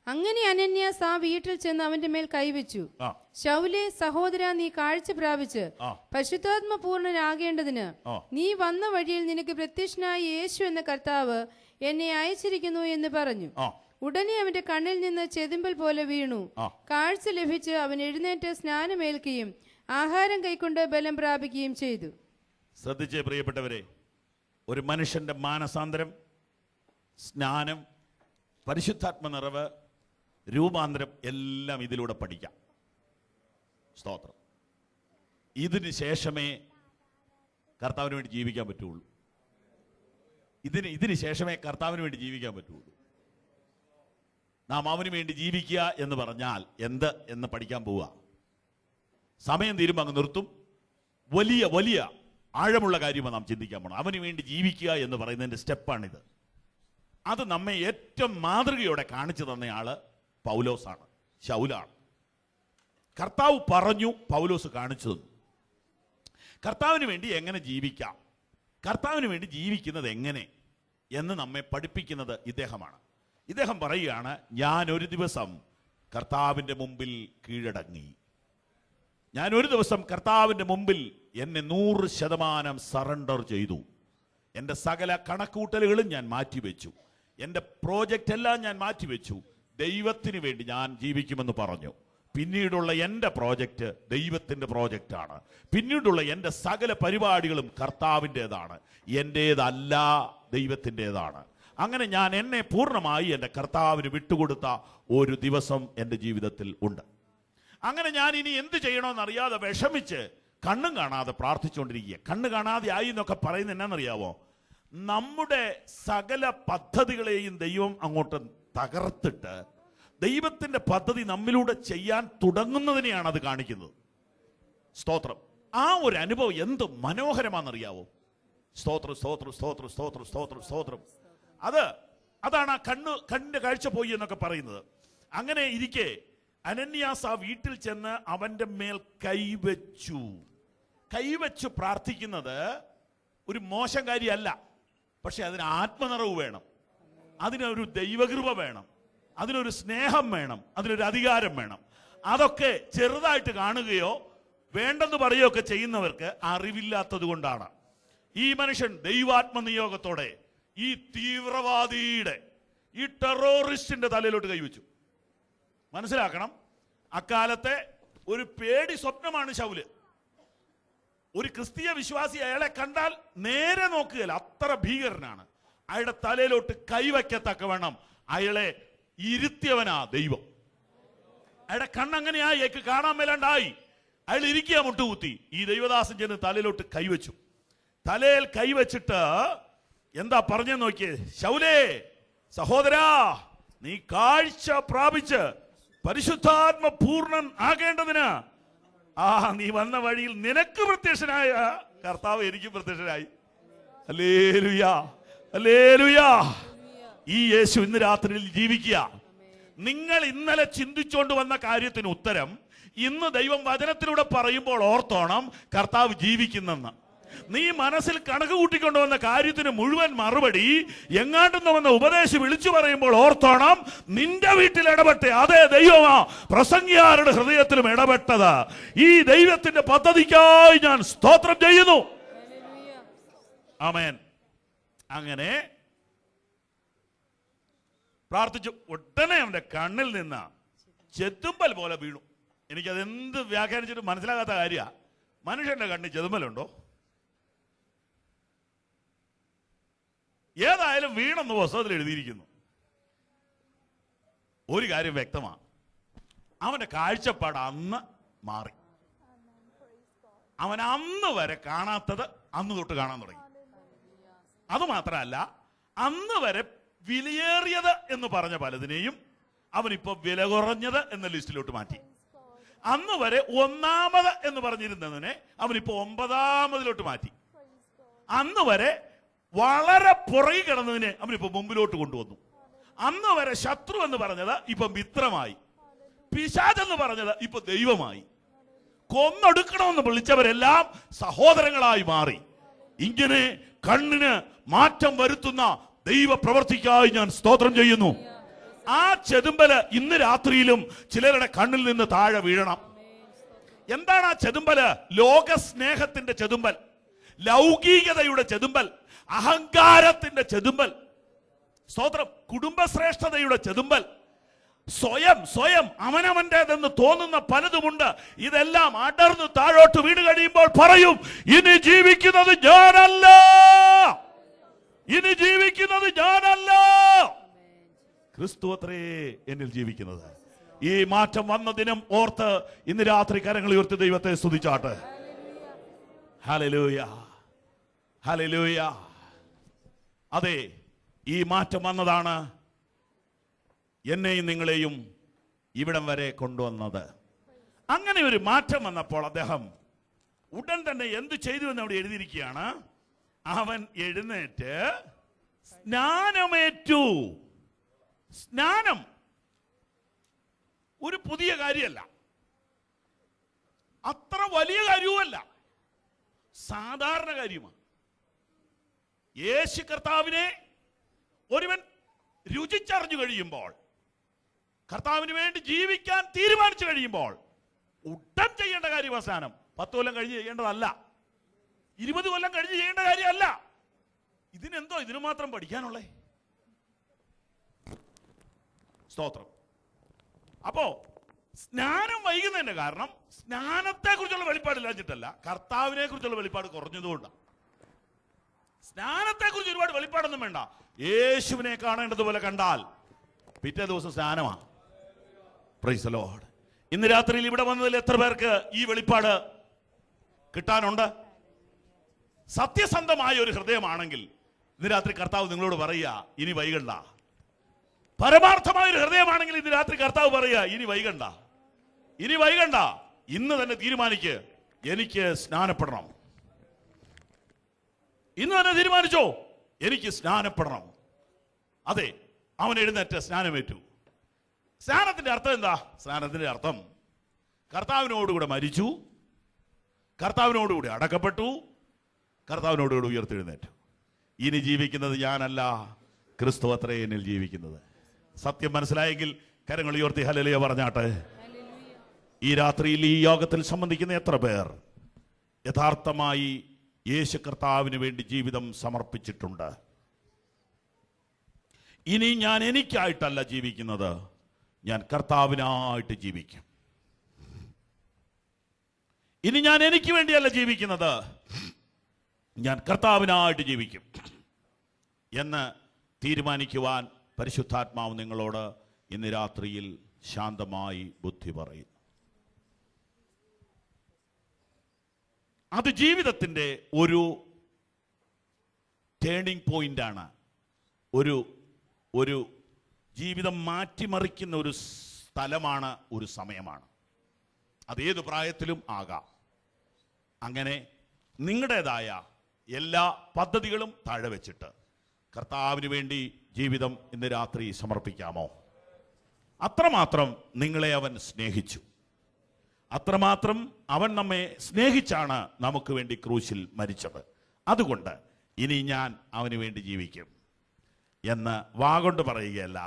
Speaker 3: അങ്ങനെ അനന്യാസ് ആ വീട്ടിൽ ചെന്ന് അവന്റെ മേൽ കൈവച്ചു. ശൗലേ, സഹോദര, നീ കാഴ്ച പ്രാപിച്ച് പരിശുദ്ധാത്മ പൂർണ്ണനാകേണ്ടതിന് നീ വന്ന വഴിയിൽ നിനക്ക് പ്രത്യക്ഷനായ യേശു എന്ന കർത്താവ് എന്നെ അയച്ചിരിക്കുന്നു എന്ന് പറഞ്ഞു. ഉടനെ അവന്റെ കണ്ണിൽ നിന്ന് ചെതിമ്പൽ പോലെ വീണു. കാഴ്ച ലഭിച്ച് അവൻ എഴുന്നേറ്റ് സ്നാനമേൽക്കുകയും ആഹാരം കൈക്കൊണ്ട് ബലം പ്രാപിക്കുകയും ചെയ്തു.
Speaker 1: ശ്രദ്ധിച്ചേ പ്രിയപ്പെട്ടവരെ, ഒരു മനുഷ്യന്റെ മാനസാന്തരം, സ്നാനം, പരിശുദ്ധാത്മ നിറവ്, രൂപാന്തരം എല്ലാം ഇതിലൂടെ പഠിക്കാം. സ്തോത്രം. ഇതിന് ശേഷമേ കർത്താവിന് വേണ്ടി ജീവിക്കാൻ പറ്റുള്ളൂ. ഇതിന് ശേഷമേ കർത്താവിന് വേണ്ടി ജീവിക്കാൻ പറ്റുള്ളൂ. നാം അവന് വേണ്ടി ജീവിക്കുക എന്ന് പറഞ്ഞാൽ എന്ത് എന്ന് പഠിക്കാൻ പോവുക. സമയം തീരുമ്പോൾ അങ്ങ് നിർത്തും. വലിയ വലിയ ആഴമുള്ള കാര്യമാണ് നാം ചിന്തിക്കാൻ പോകണം. അവന് വേണ്ടി ജീവിക്കുക എന്ന് പറയുന്നതിൻ്റെ സ്റ്റെപ്പാണിത്. അത് നമ്മെ ഏറ്റവും മാതൃകയോടെ കാണിച്ചു തന്നയാള് പൗലോസാണ്, ശൗലാണ്. കർത്താവ് പറഞ്ഞു, പൗലോസ് കാണിച്ചു തന്നു. കർത്താവിന് വേണ്ടി എങ്ങനെ ജീവിക്കാം, കർത്താവിന് വേണ്ടി ജീവിക്കുന്നത് എങ്ങനെ എന്ന് നമ്മെ പഠിപ്പിക്കുന്നത് ഇദ്ദേഹമാണ്. ഇദ്ദേഹം പറയുകയാണ്, ഞാൻ ഒരു ദിവസം കർത്താവിൻ്റെ മുമ്പിൽ കീഴടങ്ങി. ഞാൻ ഒരു ദിവസം കർത്താവിൻ്റെ മുമ്പിൽ എന്നെ 100% സറണ്ടർ ചെയ്തു. എൻ്റെ സകല കണക്കൂട്ടലുകളും ഞാൻ മാറ്റിവെച്ചു. എൻ്റെ പ്രോജക്റ്റ് എല്ലാം ഞാൻ മാറ്റിവെച്ചു. ദൈവത്തിന് വേണ്ടി ഞാൻ ജീവിക്കുമെന്ന് പറഞ്ഞു. പിന്നീടുള്ള എൻ്റെ പ്രോജക്റ്റ് ദൈവത്തിൻ്റെ പ്രോജക്റ്റാണ്. പിന്നീടുള്ള എൻ്റെ സകല പരിപാടികളും കർത്താവിൻ്റെതാണ്, എൻ്റേതല്ല, ദൈവത്തിൻ്റെതാണ്. അങ്ങനെ ഞാൻ എന്നെ പൂർണ്ണമായി എൻ്റെ കർത്താവിന് വിട്ടുകൊടുത്ത ഒരു ദിവസം എൻ്റെ ജീവിതത്തിൽ ഉണ്ട്. അങ്ങനെ ഞാൻ ഇനി എന്ത് ചെയ്യണമെന്നറിയാതെ വിഷമിച്ച് കണ്ണും കാണാതെ പ്രാർത്ഥിച്ചുകൊണ്ടിരിക്കുക. കണ്ണ് കാണാതെ ആയി എന്നൊക്കെ പറയുന്നത് എന്നാണെന്നറിയാവോ? നമ്മുടെ സകല പദ്ധതികളെയും ദൈവം അങ്ങോട്ട് തകർത്തിട്ട് ദൈവത്തിന്റെ പദ്ധതി നമ്മിലൂടെ ചെയ്യാൻ തുടങ്ങുന്നതിനെയാണ് അത് കാണിക്കുന്നത്. സ്തോത്രം. ആ ഒരു അനുഭവം എന്ത് മനോഹരമാണെന്നറിയാവോ? സ്തോത്രം, സ്തോത്രം, സ്തോത്രം, സ്തോത്രം, സ്തോത്രം, സ്തോത്രം. അതാണ് ആ കണ്ണിന്റെ കാഴ്ച പോയി എന്നൊക്കെ പറയുന്നത്. അങ്ങനെ ഇരിക്കെ അനന്യാസ് ആ വീട്ടിൽ ചെന്ന് അവന്റെ മേൽ കൈവച്ചു പ്രാർത്ഥിക്കുന്നത് ഒരു മോശം കാര്യമല്ല. പക്ഷെ അതിന് ആത്മനിറവ് വേണം, അതിനൊരു ദൈവകൃപ വേണം, അതിനൊരു സ്നേഹം വേണം, അതിനൊരു അധികാരം വേണം. അതൊക്കെ ചെറുതായിട്ട് കാണുകയോ വേണ്ടെന്ന് പറയുകയോ ഒക്കെ ചെയ്യുന്നവർക്ക് അറിവില്ലാത്തത് കൊണ്ടാണ്. ഈ മനുഷ്യൻ ദൈവാത്മനിയോഗത്തോടെ ഈ തീവ്രവാദിയുടെ, ഈ ടെററിസ്റ്റിന്റെ തലയിലോട്ട് കൈവച്ചു. മനസ്സിലാക്കണം, അക്കാലത്തെ ഒരു പേടി സ്വപ്നമാണ് ശൗല്. ഒരു ക്രിസ്തീയ വിശ്വാസി അയാളെ കണ്ടാൽ നേരെ നോക്കുകയില്ല, അത്ര ഭീകരനാണ്. അയാളുടെ തലയിലോട്ട് കൈവയ്ക്കത്തക്കവണ്ണം അയാളെ ഇരുത്തിയവനാ ദൈവം. അയാളുടെ കണ്ണങ്ങനെയായി, അയാൾക്ക് കാണാൻ മേലാണ്ടായി. അയാൾ ഇരിക്കുക മുട്ടുകുത്തി. ഈ ദൈവദാസൻ ചെന്ന് തലയിലോട്ട് കൈവച്ചു. തലയിൽ കൈവച്ചിട്ട് എന്താ പറഞ്ഞെന്ന് നോക്കിയേ. ശൗലേ, സഹോദരാ, നീ കാഴ്ച പ്രാപിച്ച് പരിശുദ്ധാത്മ പൂർണ്ണൻ ആകേണ്ടതിന് നീ വന്ന വഴിയിൽ നിനക്ക് പ്രത്യക്ഷനായ കർത്താവ് എനിക്ക് പ്രത്യക്ഷനായി. ഹല്ലേലൂയാ, ഹല്ലേലൂയാ. ഈ യേശു ഇന്ന് രാത്രിയിൽ ജീവിക്കുക. നിങ്ങൾ ഇന്നലെ ചിന്തിച്ചുകൊണ്ട് വന്ന കാര്യത്തിന് ഉത്തരം ഇന്ന് ദൈവം വചനത്തിലൂടെ പറയുമ്പോൾ ഓർത്തോണം, കർത്താവ് ജീവിക്കുന്നെന്ന്. നീ മനസ്സിൽ കണക്ക് കൂട്ടിക്കൊണ്ടുവന്ന കാര്യത്തിന് മുഴുവൻ മറുപടി എങ്ങാണ്ടെന്ന് വന്ന ഉപദേശം വിളിച്ചു പറയുമ്പോൾ ഓർത്തോണം, നിന്റെ വീട്ടിൽ ഇടപെട്ട അതേ ദൈവമാ പ്രസംഗിയാരുടെ ഹൃദയത്തിലും ഇടപെട്ടത്. ഈ ദൈവത്തിന്റെ പദ്ധതിക്കായി ഞാൻ സ്തോത്രം ചെയ്യുന്നു. ആമേൻ. അങ്ങനെ പ്രാർത്ഥിച്ചു. ഉടനെ അവന്റെ കണ്ണിൽ നിന്ന് ചെത്തുമ്പൽ പോലെ വീണു. എനിക്കതെന്ത് വ്യാഖ്യാനിച്ചിട്ട് മനസ്സിലാകാത്ത കാര്യമാണ്. മനുഷ്യന്റെ കണ്ണിൽ ചെതുമ്പലുണ്ടോ? ഏതായാലും വീണെന്ന് പുസ്തകത്തിൽ എഴുതിയിരിക്കുന്നു. ഒരു കാര്യം വ്യക്തമാണ്, അവന്റെ കാഴ്ചപ്പാട് അന്ന് മാറി. അവൻ അന്ന് വരെ കാണാത്തത് അന്ന് തൊട്ട് കാണാൻ തുടങ്ങി. അതുമാത്രമല്ല, അന്ന് വരെ വിലയേറിയത് എന്ന് പറഞ്ഞ പലതിനെയും അവനിപ്പോ വില കുറഞ്ഞത് എന്ന ലിസ്റ്റിലോട്ട് മാറ്റി. അന്ന് വരെ ഒന്നാമത് എന്ന് പറഞ്ഞിരുന്നതിനെ അവനിപ്പോ 9ാമതിലോട്ട് മാറ്റി. അന്ന് വരെ വളരെ പുറകെ കിടന്നതിനെ അവനിപ്പോ മുമ്പിലോട്ട് കൊണ്ടുവന്നു. അന്ന് വരെ ശത്രു എന്ന് പറഞ്ഞത് ഇപ്പൊ മിത്രമായി, പിശാചെന്ന് പറഞ്ഞത് ഇപ്പൊ ദൈവമായി, കൊന്നൊടുക്കണമെന്ന് വിളിച്ചവരെല്ലാം സഹോദരങ്ങളായി മാറി. ഇങ്ങനെ കണ്ണിന് മാറ്റം വരുത്തുന്ന ദൈവ പ്രവർത്തിക്കായി ഞാൻ സ്തോത്രം ചെയ്യുന്നു. ആ ചെതുമ്പല് ഇന്ന് രാത്രിയിലും ചിലരുടെ കണ്ണിൽ നിന്ന് താഴെ വീഴണം. എന്താണ് ആ ചെതുമ്പല്? ലോകസ്നേഹത്തിന്റെ ചെതുമ്പൽ, ലൗകികതയുടെ ചെതുമ്പൽ, അഹങ്കാരത്തിന്റെ ചെതുമ്പൽ, സ്തോത്രം, കുടുംബശ്രേഷ്ഠതയുടെ ചെതുമ്പൽ, സ്വയം അവനവന്റേതെന്ന് തോന്നുന്ന പലതുമുണ്ട്. ഇതെല്ലാം അടർന്നു താഴോട്ട് വീണ് കഴിയുമ്പോൾ പറയും, ഇനി ജീവിക്കുന്നത് ഞാനല്ല, ഇനി ജീവിക്കുന്നത് ഞാനല്ല, ക്രിസ്തു അത്രേ എന്നിൽ ജീവിക്കുന്നത്. ഈ മാറ്റം വന്ന ദിനം ഓർത്ത് ഇന്ന് രാത്രി കരങ്ങൾ ഉയർത്തി ദൈവത്തെ സ്തുതിച്ചാട്ടെ. Hallelujah, hallelujah. അതെ, ഈ മാറ്റം വന്നതാണ് എന്നെയും നിങ്ങളെയും ഇവിടം വരെ കൊണ്ടുവന്നത്. അങ്ങനെ ഒരു മാറ്റം വന്നപ്പോൾ അദ്ദേഹം ഉടൻ തന്നെ എന്ത് ചെയ്തു എന്ന് അവിടെ എഴുതിയിരിക്കുകയാണ്. അവൻ എഴുന്നേറ്റ് സ്നാനമേറ്റു. സ്നാനം ഒരു പുതിയ കാര്യമല്ല. അത്ര വലിയ കാര്യവുമല്ല, സാധാരണ കാര്യമാണ്. യേശു കർത്താവിനെ ഒരുവൻ രുചിച്ചറിഞ്ഞു കഴിയുമ്പോൾ, കർത്താവിന് വേണ്ടി ജീവിക്കാൻ തീരുമാനിച്ചു കഴിയുമ്പോൾ ഉടൻ ചെയ്യേണ്ട കാര്യം അവസാനം 10 കൊല്ലം കഴിഞ്ഞ് ചെയ്യേണ്ടതല്ല, 20 കൊല്ലം കഴിഞ്ഞ് ചെയ്യേണ്ട കാര്യമല്ല. ഇതിനെന്തോ ഇതിനു മാത്രം പഠിക്കാനുള്ളേ? സ്തോത്രം. അപ്പോ സ്നാനം വൈകുന്നതിന്റെ കാരണം സ്നാനത്തെ കുറിച്ചുള്ള വെളിപ്പാടില്ലാഞ്ഞിട്ടല്ല, കർത്താവിനെ കുറിച്ചുള്ള വെളിപ്പാട് കുറഞ്ഞതുകൊണ്ടാണ്. സ്നാനത്തെ കുറിച്ച് ഒരുപാട് വെളിപ്പാടൊന്നും വേണ്ട. യേശുവിനെ കാണേണ്ടതുപോലെ കണ്ടാൽ പിറ്റേ ദിവസം സ്നാനമാണ്. Price the Lord. ഇന്ന് രാത്രിയിൽ ഇവിടെ വന്നതിൽ എത്ര പേർക്ക് ഈ വെളിപ്പാട് കിട്ടാനുണ്ട്? സത്യസന്ധമായ ഒരു ഹൃദയമാണെങ്കിൽ ഇന്ന് രാത്രി കർത്താവ് നിങ്ങളോട് പറയുക, ഇനി വൈകണ്ട. പരമാർത്ഥമായ ഒരു ഹൃദയമാണെങ്കിൽ ഇന്ന് രാത്രി കർത്താവ് പറയുക, ഇനി വൈകണ്ട, ഇനി വൈകണ്ട. ഇന്ന് തന്നെ തീരുമാനിക്ക്, എനിക്ക് സ്നാനപ്പെടണം. ഇന്ന് തന്നെ തീരുമാനിച്ചോ, എനിക്ക് സ്നാനപ്പെടണം. അതെ, അവൻ എഴുന്നേറ്റ് സ്നാനമേറ്റു. സ്നാനത്തിന്റെ അർത്ഥം എന്താ? സ്നാനത്തിന്റെ അർത്ഥം കർത്താവിനോടുകൂടെ മരിച്ചു, കർത്താവിനോടുകൂടി അടക്കപ്പെട്ടു, കർത്താവിനോടുകൂടി ഉയർത്തെഴുന്നേറ്റു. ഇനി ജീവിക്കുന്നത് ഞാനല്ല, ക്രിസ്തു അത്രേ എന്നിൽ ജീവിക്കുന്നത്. സത്യം മനസ്സിലായെങ്കിൽ കരങ്ങൾ ഉയർത്തി ഹല്ലേലൂയ പറഞ്ഞാട്ടെ. ഈ രാത്രിയിൽ ഈ യോഗത്തിൽ സംബന്ധിക്കുന്ന എത്ര പേർ യഥാർത്ഥമായി യേശു കർത്താവിന് വേണ്ടി ജീവിതം സമർപ്പിച്ചിട്ടുണ്ട്? ഇനി ഞാൻ എനിക്കായിട്ടല്ല ജീവിക്കുന്നത്, ഞാൻ കർത്താവിനായിട്ട് ജീവിക്കും. ഇനി ഞാൻ എനിക്ക് വേണ്ടിയല്ല ജീവിക്കുന്നത്, ഞാൻ കർത്താവിനായിട്ട് ജീവിക്കും എന്ന് തീരുമാനിക്കുവാൻ പരിശുദ്ധാത്മാവ് നിങ്ങളോട് ഇന്ന് രാത്രിയിൽ ശാന്തമായി ബുദ്ധി പറയും. അത് ജീവിതത്തിൻ്റെ ഒരു ടേണിംഗ് പോയിന്റാണ്. ഒരു ജീവിതം മാറ്റിമറിക്കുന്ന ഒരു സ്ഥലമാണ്, ഒരു സമയമാണ്. അതേത് പ്രായത്തിലും ആകാം. അങ്ങനെ നിങ്ങളുടേതായ എല്ലാ പദ്ധതികളും താഴെ വെച്ചിട്ട് കർത്താവിന് വേണ്ടി ജീവിതം ഇന്ന് രാത്രി സമർപ്പിക്കാമോ? അത്രമാത്രം നിങ്ങളെ അവൻ സ്നേഹിച്ചു, അത്രമാത്രം അവൻ നമ്മെ സ്നേഹിച്ചാണ് നമുക്ക് വേണ്ടി ക്രൂശിൽ മരിച്ചത്. അതുകൊണ്ട് ഇനി ഞാൻ അവന് വേണ്ടി ജീവിക്കും എന്ന് വാഗൊണ്ട് പറയുകയല്ല,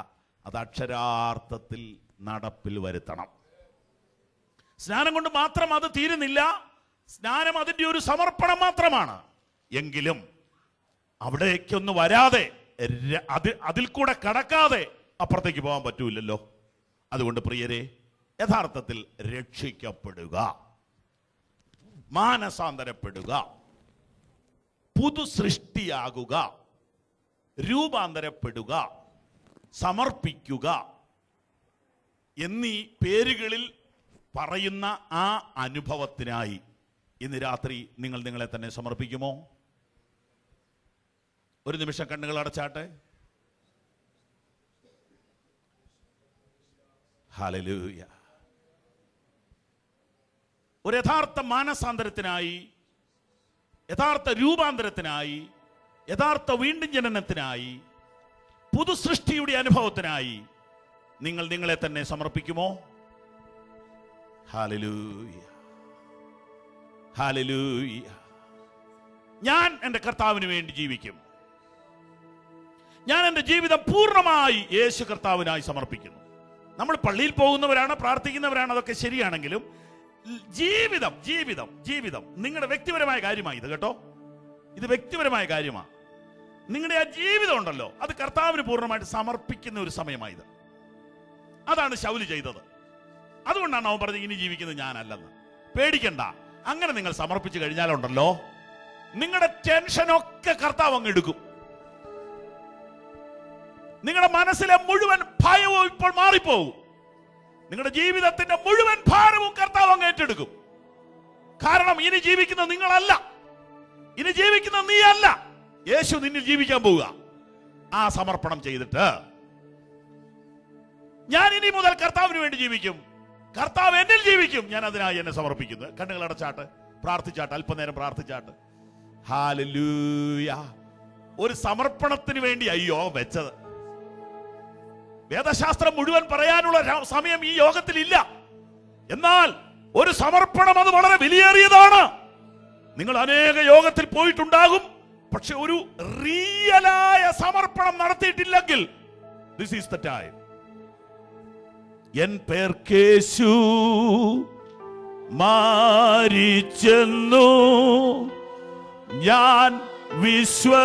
Speaker 1: അത് അക്ഷരാർത്ഥത്തിൽ നടപ്പിൽ വരുത്തണം. സ്നാനം കൊണ്ട് മാത്രം അത് തീരുന്നില്ല. സ്നാനം അതിൻ്റെ ഒരു സമർപ്പണം മാത്രമാണ്. എങ്കിലും അവിടേക്കൊന്ന് വരാതെ, അതിൽ കൂടെ കടക്കാതെ അപ്പുറത്തേക്ക് പോകാൻ പറ്റൂലല്ലോ. അതുകൊണ്ട് പ്രിയരെ, യഥാർത്ഥത്തിൽ രക്ഷിക്കപ്പെടുക, മാനസാന്തരപ്പെടുക, പുതു സൃഷ്ടിയാകുക, രൂപാന്തരപ്പെടുക, സമർപ്പിക്കുക എന്നീ പേരുകളിൽ പറയുന്ന ആ അനുഭവത്തിനായി ഇന്ന് രാത്രി നിങ്ങൾ നിങ്ങളെ തന്നെ സമർപ്പിക്കുമോ? ഒരു നിമിഷം കണ്ണുകൾ അടച്ചാട്ടെ. ഹല്ലേലൂയ. ഒരു യഥാർത്ഥ മാനസാന്തരത്തിനായി, യഥാർത്ഥ രൂപാന്തരത്തിനായി, യഥാർത്ഥ വീണ്ടും ജനനത്തിനായി, പുതു സൃഷ്ടിയുടെ അനുഭവത്തിനായി നിങ്ങൾ നിങ്ങളെ തന്നെ സമർപ്പിക്കുമോ? Hallelujah, hallelujah. ഞാൻ എൻ്റെ കർത്താവിന് വേണ്ടി ജീവിക്കും. ഞാൻ എൻ്റെ ജീവിതം പൂർണ്ണമായി യേശു കർത്താവിനായി സമർപ്പിക്കുന്നു. നമ്മൾ പള്ളിയിൽ പോകുന്നവരാണ്, പ്രാർത്ഥിക്കുന്നവരാണ്, അതൊക്കെ ശരിയാണെങ്കിലും ജീവിതം ജീവിതം ജീവിതം നിങ്ങളുടെ വ്യക്തിപരമായ കാര്യമാണ് ഇത്, കേട്ടോ. ഇത് വ്യക്തിപരമായ കാര്യമാണ്. നിങ്ങളുടെ ആ ജീവിതം ഉണ്ടല്ലോ, അത് കർത്താവിന് പൂർണ്ണമായിട്ട് സമർപ്പിക്കുന്ന ഒരു സമയമായത്. അതാണ് ശൗല് ചെയ്തത്. അതുകൊണ്ടാണ് അവൻ പറഞ്ഞത്, ഇനി ജീവിക്കുന്നത് ഞാനല്ലെന്ന്. പേടിക്കണ്ട. അങ്ങനെ നിങ്ങൾ സമർപ്പിച്ചു കഴിഞ്ഞാലുണ്ടല്ലോ, നിങ്ങളുടെ ടെൻഷനൊക്കെ കർത്താവ് അങ്ങ് എടുക്കും. നിങ്ങളുടെ മനസ്സിലെ മുഴുവൻ ഭയവും ഇപ്പോൾ മാറിപ്പോകും. നിങ്ങളുടെ ജീവിതത്തിന്റെ മുഴുവൻ ഭാരവും കർത്താവ് അങ്ങ് ഏറ്റെടുക്കും. കാരണം ഇനി ജീവിക്കുന്ന നിങ്ങളല്ല, ഇനി ജീവിക്കുന്ന നീ അല്ല, യേശു നിന്നിൽ ജീവിക്കാൻ പോവുക. ആ സമർപ്പണം ചെയ്തിട്ട് ഞാൻ ഇനി മുതൽ കർത്താവിന് വേണ്ടി ജീവിക്കും, കർത്താവ് എന്നിൽ ജീവിക്കും, ഞാൻ അതിനായി എന്നെ സമർപ്പിക്കുന്നു. കണ്ണുകൾ അടച്ചാട്ട്, പ്രാർത്ഥിച്ചാട്ട്, അല്പനേരം പ്രാർത്ഥിച്ചാട്ട്. ഹല്ലേലൂയ. ഒരു സമർപ്പണത്തിന് വേണ്ടി അയ്യോ വെച്ചത്. വേദശാസ്ത്രം മുഴുവൻ പറയാനുള്ള സമയം ഈ യോഗത്തിൽ ഇല്ല. എന്നാൽ ഒരു സമർപ്പണം അത് വളരെ വിലയേറിയതാണ്. നിങ്ങൾ അനേക യോഗത്തിൽ പോയിട്ടുണ്ടാകും, പക്ഷെ ഒരു റിയലായ സമർപ്പണം നടത്തിയിട്ടില്ലെങ്കിൽ ദിസ് ഈസ് ദ ടൈം. എൻ പേർക്കേശു മരിച്ചെന്നു ഞാൻ വിശ്വസിക്കുന്നു.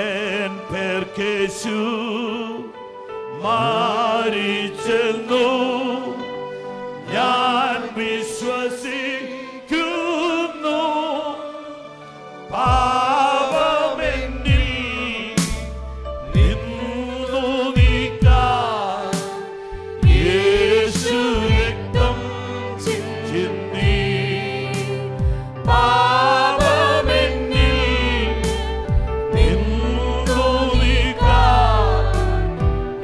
Speaker 1: എൻ പേർക്കേശു മരിച്ചെന്നു ഞാൻ വിശ്വസിക്കുന്നു. പാപമെന്നിൽ നിന്നു നീക്കാൻ യേശു രക്തം ചിന്തി. പാപമെന്നിൽ നിന്നു നീക്കാൻ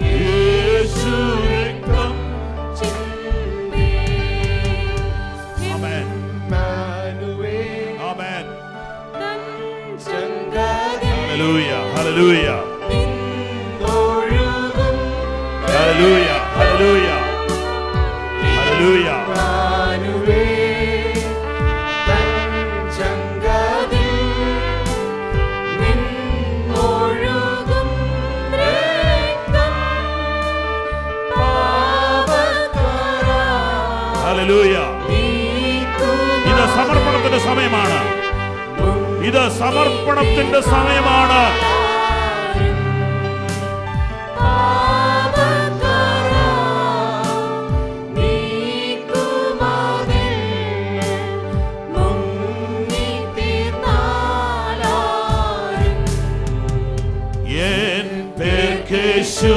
Speaker 1: യേശു രക്തം ചിന്തി. ആമേൻ. ആമേൻ. ഹല്ലേലൂയ. ഹല്ലേലൂയ. ഹല്ലേലൂയ. ഹല്ലേലൂയ. ഹല്ലേലൂയ. ഹല്ലേലൂയ. ഇത് സമർപ്പണത്തിന്റെ സമയമാണ്. ഇത് സമർപ്പണത്തിന്റെ സമയമാണ്. എൻ പേർക്കേശു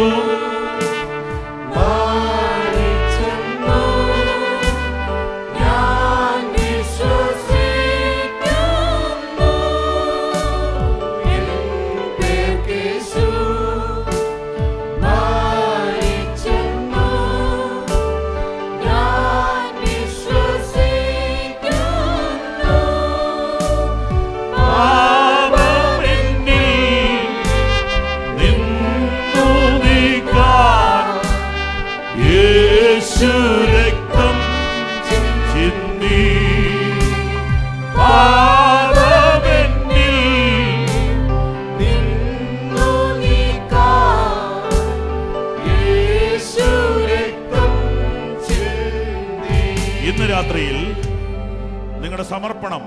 Speaker 1: രക്തം ചിന്തി. പാപമെന്നിൽ നിന്നു നീക്കാൻ യേശു രക്തം ചിന്തി. ഇന്ന് രാത്രിയിൽ നിങ്ങളുടെ സമർപ്പണം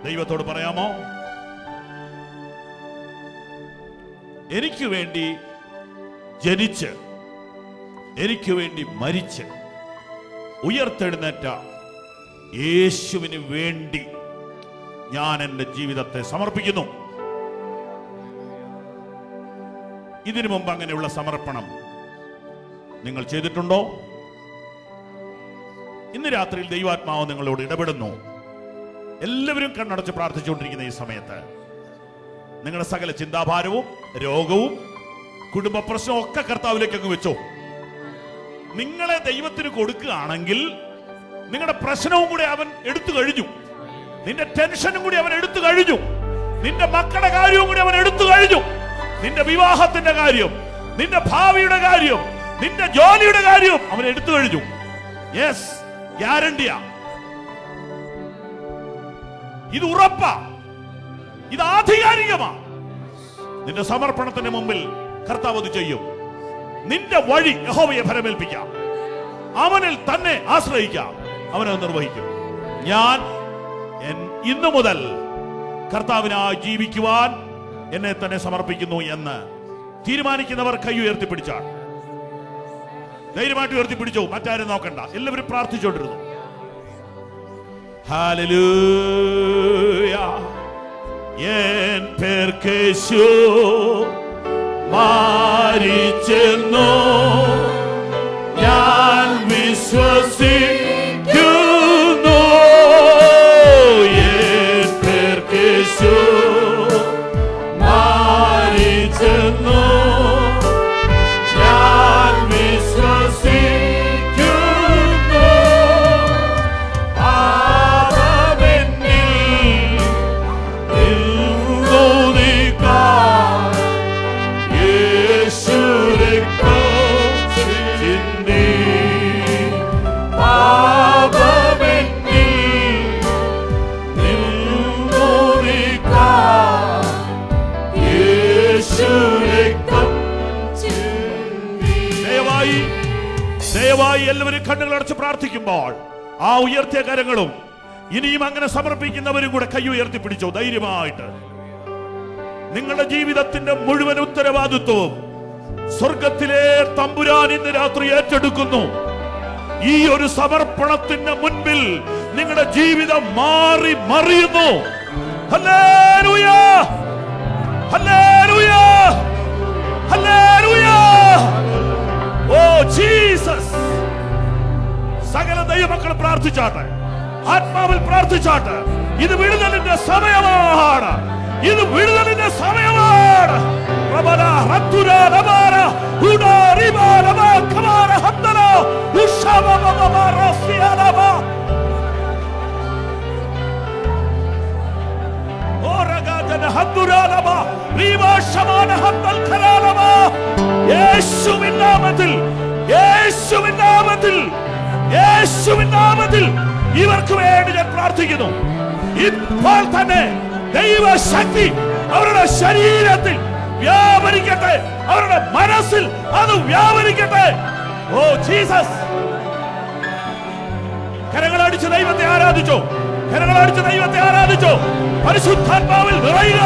Speaker 1: ദൈവത്തോട് പറയാമോ? എനിക്ക് വേണ്ടി ജനിച്ച്, എനിക്ക് വേണ്ടി മരിച്ച് ഉയർത്തെഴുന്നേറ്റ യേശുവിന് വേണ്ടി ഞാൻ എൻ്റെ ജീവിതത്തെ സമർപ്പിക്കുന്നു. ഇതിനു മുമ്പ് അങ്ങനെയുള്ള സമർപ്പണം നിങ്ങൾ ചെയ്തിട്ടുണ്ടോ? ഇന്ന് രാത്രിയിൽ ദൈവാത്മാവ് നിങ്ങളോട് ഇടപെടുന്നു. എല്ലാവരും കണ്ണടച്ച് പ്രാർത്ഥിച്ചുകൊണ്ടിരിക്കുന്ന ഈ സമയത്ത് നിങ്ങളുടെ സകല ചിന്താഭാരവും രോഗവും കുടുംബ പ്രശ്നവും ഒക്കെ കർത്താവിലേക്ക് അങ്ങ് വെച്ചോ. നിങ്ങളെ ദൈവത്തിന് കൊടുക്കുകയാണെങ്കിൽ നിങ്ങളുടെ പ്രശ്നവും കൂടി അവൻ എടുത്തു കഴിഞ്ഞു, നിന്റെ ടെൻഷനും കൂടി അവൻ എടുത്തു കഴിഞ്ഞു, നിന്റെ മക്കളുടെ കാര്യവും കൂടി അവൻ എടുത്തു കഴിഞ്ഞു, നിന്റെ വിവാഹത്തിന്റെ കാര്യം, നിന്റെ ഭാവിയുടെ കാര്യം, നിന്റെ ജോലിയുടെ കാര്യം അവൻ എടുത്തു കഴിഞ്ഞു. യെസ്, ഗ്യാരണ്ടിയാ, ഇത് ഉറപ്പാ, ഇത് ആധികാരികമാ. നിന്റെ സമർപ്പണത്തിന്റെ മുമ്പിൽ കർത്താവ് അത് ചെയ്യും. നിന്റെ വഴി യഹോവയെ ഫലമേൽപ്പിക്കാം, അവനിൽ തന്നെ ആശ്രയിക്കാം, അവനത് നിർവഹിക്കും. ഞാൻ ഇന്നു മുതൽ കർത്താവിനായി ജീവിക്കുവാൻ എന്നെ തന്നെ സമർപ്പിക്കുന്നു എന്ന് തീരുമാനിക്കുന്നവർ കൈ ഉയർത്തിപ്പിടിച്ചാൽ ധൈര്യമായിട്ട് ഉയർത്തിപ്പിടിച്ചോ, മറ്റാരും നോക്കണ്ട. എല്ലാവരും പ്രാർത്ഥിച്ചുകൊണ്ടിരുന്നു. ഹല്ലേലൂയ. എൻ പേർക്കേശു മരിച്ചെന്നു ഞാൻ വിശ്വസിക്കുന്നു. എൻ പേർക്കേശു മരിച്ചെന്നു ഞാൻ വിശ്വസിക്കുന്നു. പാപമെന്നിൽ നിന്നു നീക്കാൻ യേശു രക്തം ദയവായി എല്ലാവരും കണ്ണുകളടച്ച് പ്രാർത്ഥിക്കുമ്പോൾ ആ ഉയർത്തിയ കരങ്ങളും ഇനിയും അങ്ങനെ സമർപ്പിക്കുന്നവരും കൂടെ കൈ ഉയർത്തി പിടിച്ചോ ധൈര്യമായിട്ട്. നിങ്ങളുടെ ജീവിതത്തിന്റെ മുഴുവൻ ഉത്തരവാദിത്വവും സ്വർഗത്തിലെ തമ്പുരാൻ ഇന്ന് രാത്രി ഏറ്റെടുക്കുന്നു. ഈ ഒരു സമർപ്പണത്തിന്റെ മുൻപിൽ നിങ്ങളുടെ ജീവിതം മാറി മറിയുന്നു. ഹല്ലേലൂയ, ഹല്ലേലൂയ, ഹല്ലേലൂയ. Oh Jesus. സകല ദൈവമക്കൾ പ്രാർത്ഥിച്ചാട്ടെ, ആത്മാവിൽ പ്രാർത്ഥിച്ചാട്ടെ. ഇത് വിടുതലിന്റെ സമയമാണ്, ഇത് വിടുതലിന്റെ സമയമാണ്. റബല റത്തുര റബാര ഹുദാ റിബ റബ കമാര ഹംദല ഉഷബ ബബ റസിയാലബ ഓരഗാദന ഹദ്ദുരാലബ റിബ ശമാന ഹദ്ദൽ ഖലാലബ. യേശുവിൻ നാമത്തിൽ, യേശുവിൻ നാമത്തിൽ, യേശുവിൻ നാമത്തിൽ ഇവർക്ക് വേണ്ടി ഞാൻ പ്രാർത്ഥിക്കുന്നു. ഇപ്പോൾ തന്നെ ദൈവശക്തി അവരുടെ ശരീരത്തിൽ വ്യാപരിക്കട്ടെ, അവരുടെ മനസ്സിൽ അത് വ്യാപരിക്കട്ടെ. Oh Jesus. കരങ്ങളടിച്ച് ദൈവത്തെ ആരാധിച്ചോ, കരങ്ങളടിച്ച് ദൈവത്തെ ആരാധിച്ചോ. പരിശുദ്ധാത്മാവിൽ നിറയുക.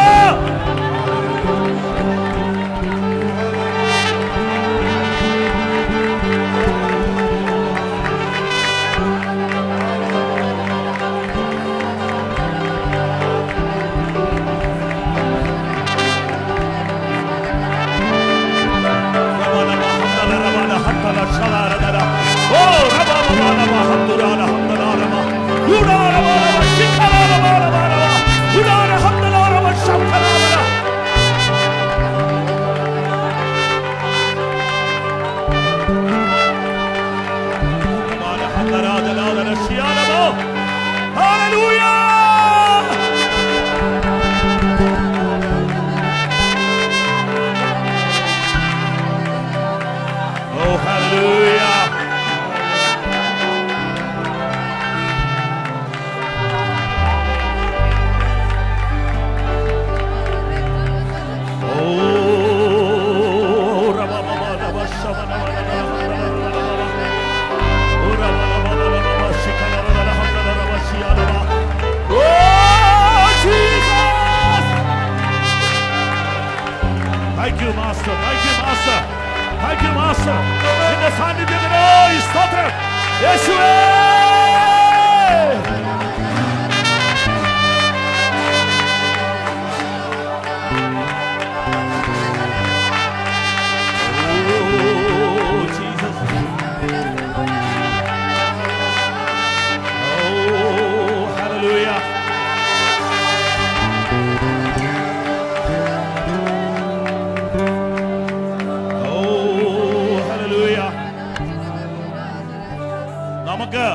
Speaker 1: നമുക്ക്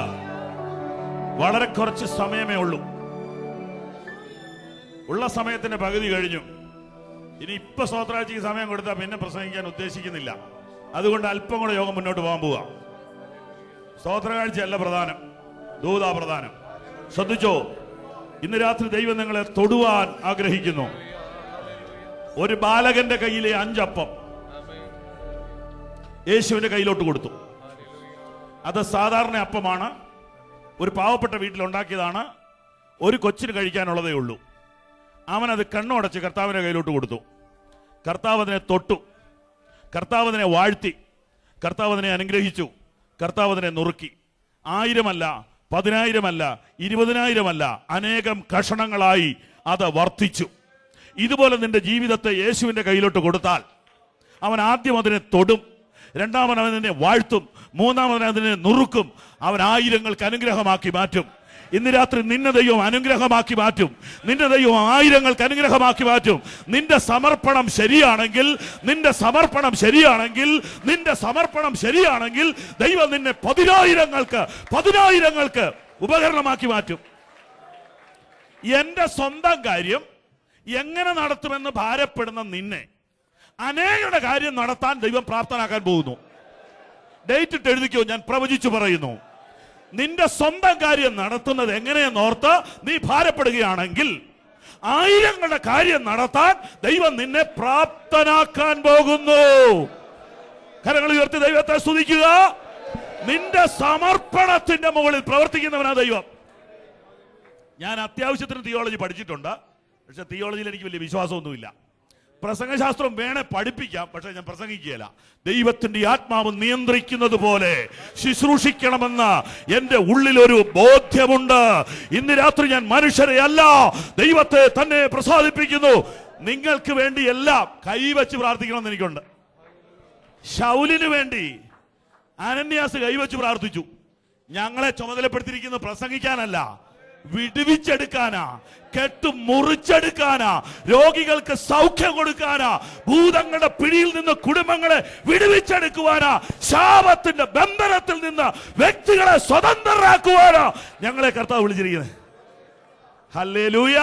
Speaker 1: വളരെ കുറച്ച് സമയമേ ഉള്ളൂ. ഉള്ള സമയത്തിന്റെ പകുതി കഴിഞ്ഞു. ഇനി ഇപ്പൊ സ്തോത്രാഴ്ചയ്ക്ക് സമയം കൊടുത്താൽ പിന്നെ പ്രസംഗിക്കാൻ ഉദ്ദേശിക്കുന്നില്ല. അതുകൊണ്ട് അല്പം കൂടെ യോഗം മുന്നോട്ട് പോകാൻ പോവാ. സ്തോത്രകാഴ്ചയല്ല പ്രധാനം, ദൂതാ പ്രധാനം. ശ്രദ്ധിച്ചോ, ഇന്ന് രാത്രി ദൈവം നിങ്ങളെ തൊടുവാൻ ആഗ്രഹിക്കുന്നു. ഒരു ബാലകന്റെ കയ്യിലെ 5 അപ്പം യേശുവിന്റെ കയ്യിലോട്ട് കൊടുത്തു. അത് സാധാരണ അപ്പമാണ്, ഒരു പാവപ്പെട്ട വീട്ടിൽ ഉണ്ടാക്കിയതാണ്, ഒരു കൊച്ചിന് കഴിക്കാനുള്ളതേ ഉള്ളൂ. അവൻ അത് കണ്ണുടച്ച് കർത്താവിന്റെ കയ്യിലോട്ട് കൊടുത്തു. കർത്താവ് അതിനെ തൊട്ടു, കർത്താവ് അതിനെ വാഴ്ത്തി, കർത്താവ് അതിനെ അനുഗ്രഹിച്ചു, കർത്താവ് അതിനെ നുറുക്കി. 1000 അല്ല, 10,000 അല്ല, 20,000 അല്ല, അനേകം കഷണങ്ങളായി അത് വർദ്ധിച്ചു. ഇതുപോലെ നിന്റെ ജീവിതത്തെ യേശുവിന്റെ കയ്യിലോട്ട് കൊടുത്താൽ അവൻ ആദ്യം അതിനെ തൊടും, രണ്ടാമൻ അവനെ വാഴ്ത്തും, മൂന്നാമൻ അതിനെ നുറുക്കും. അവൻ 1000 അനുഗ്രഹമാക്കി മാറ്റും. ഇന്ന് രാത്രി നിന്നെ ദൈവം അനുഗ്രഹമാക്കി മാറ്റും. നിന്റെ ദൈവം 1000 അനുഗ്രഹമാക്കി മാറ്റും. നിന്റെ സമർപ്പണം ശരിയാണെങ്കിൽ, നിന്റെ സമർപ്പണം ശരിയാണെങ്കിൽ, നിന്റെ സമർപ്പണം ശരിയാണെങ്കിൽ ദൈവം നിന്നെ 10,000 ഉപകരണമാക്കി മാറ്റും. എന്റെ സ്വന്തം കാര്യം എങ്ങനെ നടത്തുമെന്ന് ഭാരപ്പെടുന്ന നിന്നെ അനേകരുടെ കാര്യം നടത്താൻ ദൈവം പ്രാപ്തനാക്കാൻ പോകുന്നു. ഡേറ്റ് ഇട്ട് എഴുതിക്കോ, ഞാൻ പ്രവചിച്ചു പറയുന്നു. നിന്റെ സ്വന്തം കാര്യം നടത്തുന്നത് എങ്ങനെയെന്നോർത്ത് നീ ഭാരപ്പെടുകയാണെങ്കിൽ 1000 കാര്യം നടത്താൻ ദൈവം നിന്നെ പ്രാപ്തനാക്കാൻ പോകുന്നു. കരങ്ങൾ ഉയർത്തി ദൈവത്തെ സ്തുതിക്കുക. നിന്റെ സമർപ്പണത്തിന്റെ മുകളിൽ പ്രവർത്തിക്കുന്നവനാ ദൈവം. ഞാൻ അത്യാവശ്യത്തിന് തിയോളജി പഠിച്ചിട്ടുണ്ട്. പക്ഷെ തിയോളജിയിൽ എനിക്ക് വലിയ വിശ്വാസമൊന്നുമില്ല. പ്രസംഗശാസ്ത്രം വേണേ പഠിപ്പിക്കാം, പക്ഷെ ഞാൻ പ്രസംഗിക്കുകയില്ല. ദൈവത്തിന്റെ ആത്മാവ് നിയന്ത്രിക്കുന്നത് പോലെ ശുശ്രൂഷിക്കണമെന്ന് എന്റെ ഉള്ളിലൊരു ബോധ്യമുണ്ട്. ഇന്ന് രാത്രി ഞാൻ മനുഷ്യരെ അല്ല, ദൈവത്തെ തന്നെ പ്രസാദിപ്പിക്കുന്നു. നിങ്ങൾക്ക് വേണ്ടി എല്ലാം കൈവച്ച് പ്രാർത്ഥിക്കണമെന്ന് എനിക്കുണ്ട്. ശൗലിന് വേണ്ടി അനന്യാസ് കൈവച്ച് പ്രാർത്ഥിച്ചു. ഞങ്ങളെ ചുമതലപ്പെടുത്തിയിരിക്കുന്നത് പ്രസംഗിക്കാനല്ല, വിടുവിച്ചെടുക്കാനാ, കെട്ടു മുറിച്ചെടുക്കാനാ, രോഗികൾക്ക് സൗഖ്യം കൊടുക്കാനാ, ഭൂതങ്ങളുടെ പിടിയിൽ നിന്ന് കുടുംബങ്ങളെ വിടുവിച്ചെടുക്കുവാനാ, ശാപത്തിന്റെ ബന്ധനത്തിൽ നിന്ന് വ്യക്തികളെ സ്വതന്ത്രരാക്കുവാനാ ഞങ്ങളെ കർത്താവ് വിളിച്ചിരിക്കുന്നത്. ഹല്ലേലൂയ.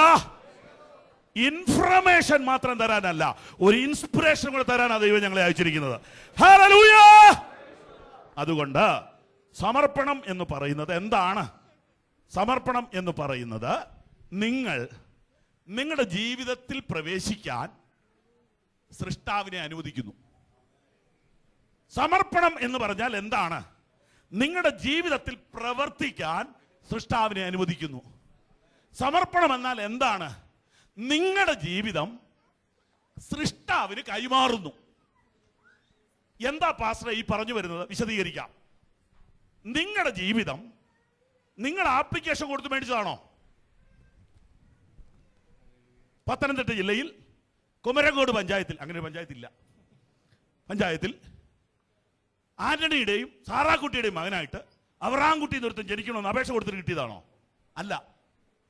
Speaker 1: ഇൻഫർമേഷൻ മാത്രം തരാനല്ല, ഒരു ഇൻസ്പിറേഷൻ കൂടെ തരാനാണ് ദൈവം ഞങ്ങളെ അയച്ചിരിക്കുന്നത്. ഹല്ലേലൂയ. അതുകൊണ്ട് സമർപ്പണം എന്ന് പറയുന്നത് എന്താണ്? സമർപ്പണം എന്ന് പറയുന്നത് നിങ്ങളുടെ ജീവിതത്തിൽ പ്രവേശിക്കാൻ സൃഷ്ടാവിനെ അനുവദിക്കുന്നു. സമർപ്പണം എന്ന് പറഞ്ഞാൽ എന്താണ്? നിങ്ങളുടെ ജീവിതത്തിൽ പ്രവർത്തിക്കാൻ സൃഷ്ടാവിനെ അനുവദിക്കുന്നു. സമർപ്പണം എന്നാൽ എന്താണ്? നിങ്ങളുടെ ജീവിതം സൃഷ്ടാവിന് കൈമാറുന്നു. എന്താ പാസ്റ്റർ ഈ പറഞ്ഞു വരുന്നത്? വിശദീകരിക്കാം. നിങ്ങളുടെ ജീവിതം നിങ്ങൾ ആപ്ലിക്കേഷൻ കൊടുത്ത് മേടിച്ചതാണോ? പത്തനംതിട്ട ജില്ലയിൽ കുമരകോട് പഞ്ചായത്തിൽ, അങ്ങനെ ഒരു പഞ്ചായത്തില്ല, പഞ്ചായത്തിൽ ആന്റണിയുടെയും സാറാക്കുട്ടിയുടെയും മകനായിട്ട് അവറാൻകുട്ടി നിർത്തം ജനിക്കണമെന്ന് അപേക്ഷ കൊടുത്തിട്ട് കിട്ടിയതാണോ? അല്ല.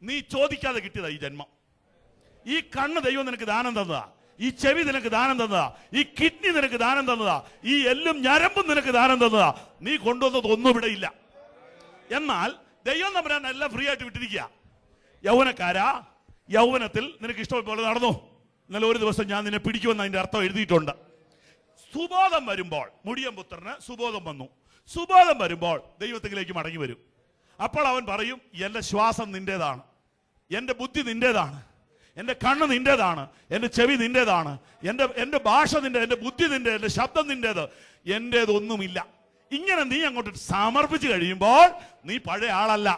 Speaker 1: നീ ചോദിക്കാതെ കിട്ടിയതാ ഈ ജന്മം. ഈ കണ്ണ് ദൈവം നിനക്ക് ദാനം തന്നതാ, ഈ ചെവി നിനക്ക് ദാനം തന്നതാ, ഈ കിഡ്നി നിനക്ക് ദാനം തന്നതാ, ഈ എല്ലും ഞരമ്പും നിനക്ക് ദാനം തന്നതാ. നീ കൊണ്ടുവന്നത് ഒന്നും ഇവിടെ ഇല്ല. എന്നാൽ ദൈവം തമ്പുരാൻ എല്ലാം ഫ്രീ ആയിട്ട് വിട്ടിരിക്കുക. യൗവനക്കാരാ, യൗവനത്തിൽ നിനക്ക് ഇഷ്ടം പോലെ നടന്നു. ഇന്നലെ ഒരു ദിവസം ഞാൻ നിന്നെ പിടിക്കുമെന്ന് അതിന്റെ അർത്ഥം എഴുതിയിട്ടുണ്ട്. സുബോധം വരുമ്പോൾ, മുടിയൻ പുത്രന് സുബോധം വന്നു. സുബോധം വരുമ്പോൾ ദൈവത്തിലേക്ക് മടങ്ങി വരും. അപ്പോൾ അവൻ പറയും, എന്റെ ശ്വാസം നിന്റേതാണ്, എന്റെ ബുദ്ധി നിന്റേതാണ്, എന്റെ കണ്ണ് നിന്റേതാണ്, എന്റെ ചെവി നിന്റേതാണ്, എന്റെ ഭാഷ നിന്റെ, എന്റെ ബുദ്ധി നിന്റെ, എന്റെ ശബ്ദം നിന്റേത്, എന്റേതൊന്നുമില്ല. ഇങ്ങനെ നീ അങ്ങോട്ട് സമർപ്പിച്ചു കഴിയുമ്പോൾ നീ പഴയ ആളല്ല.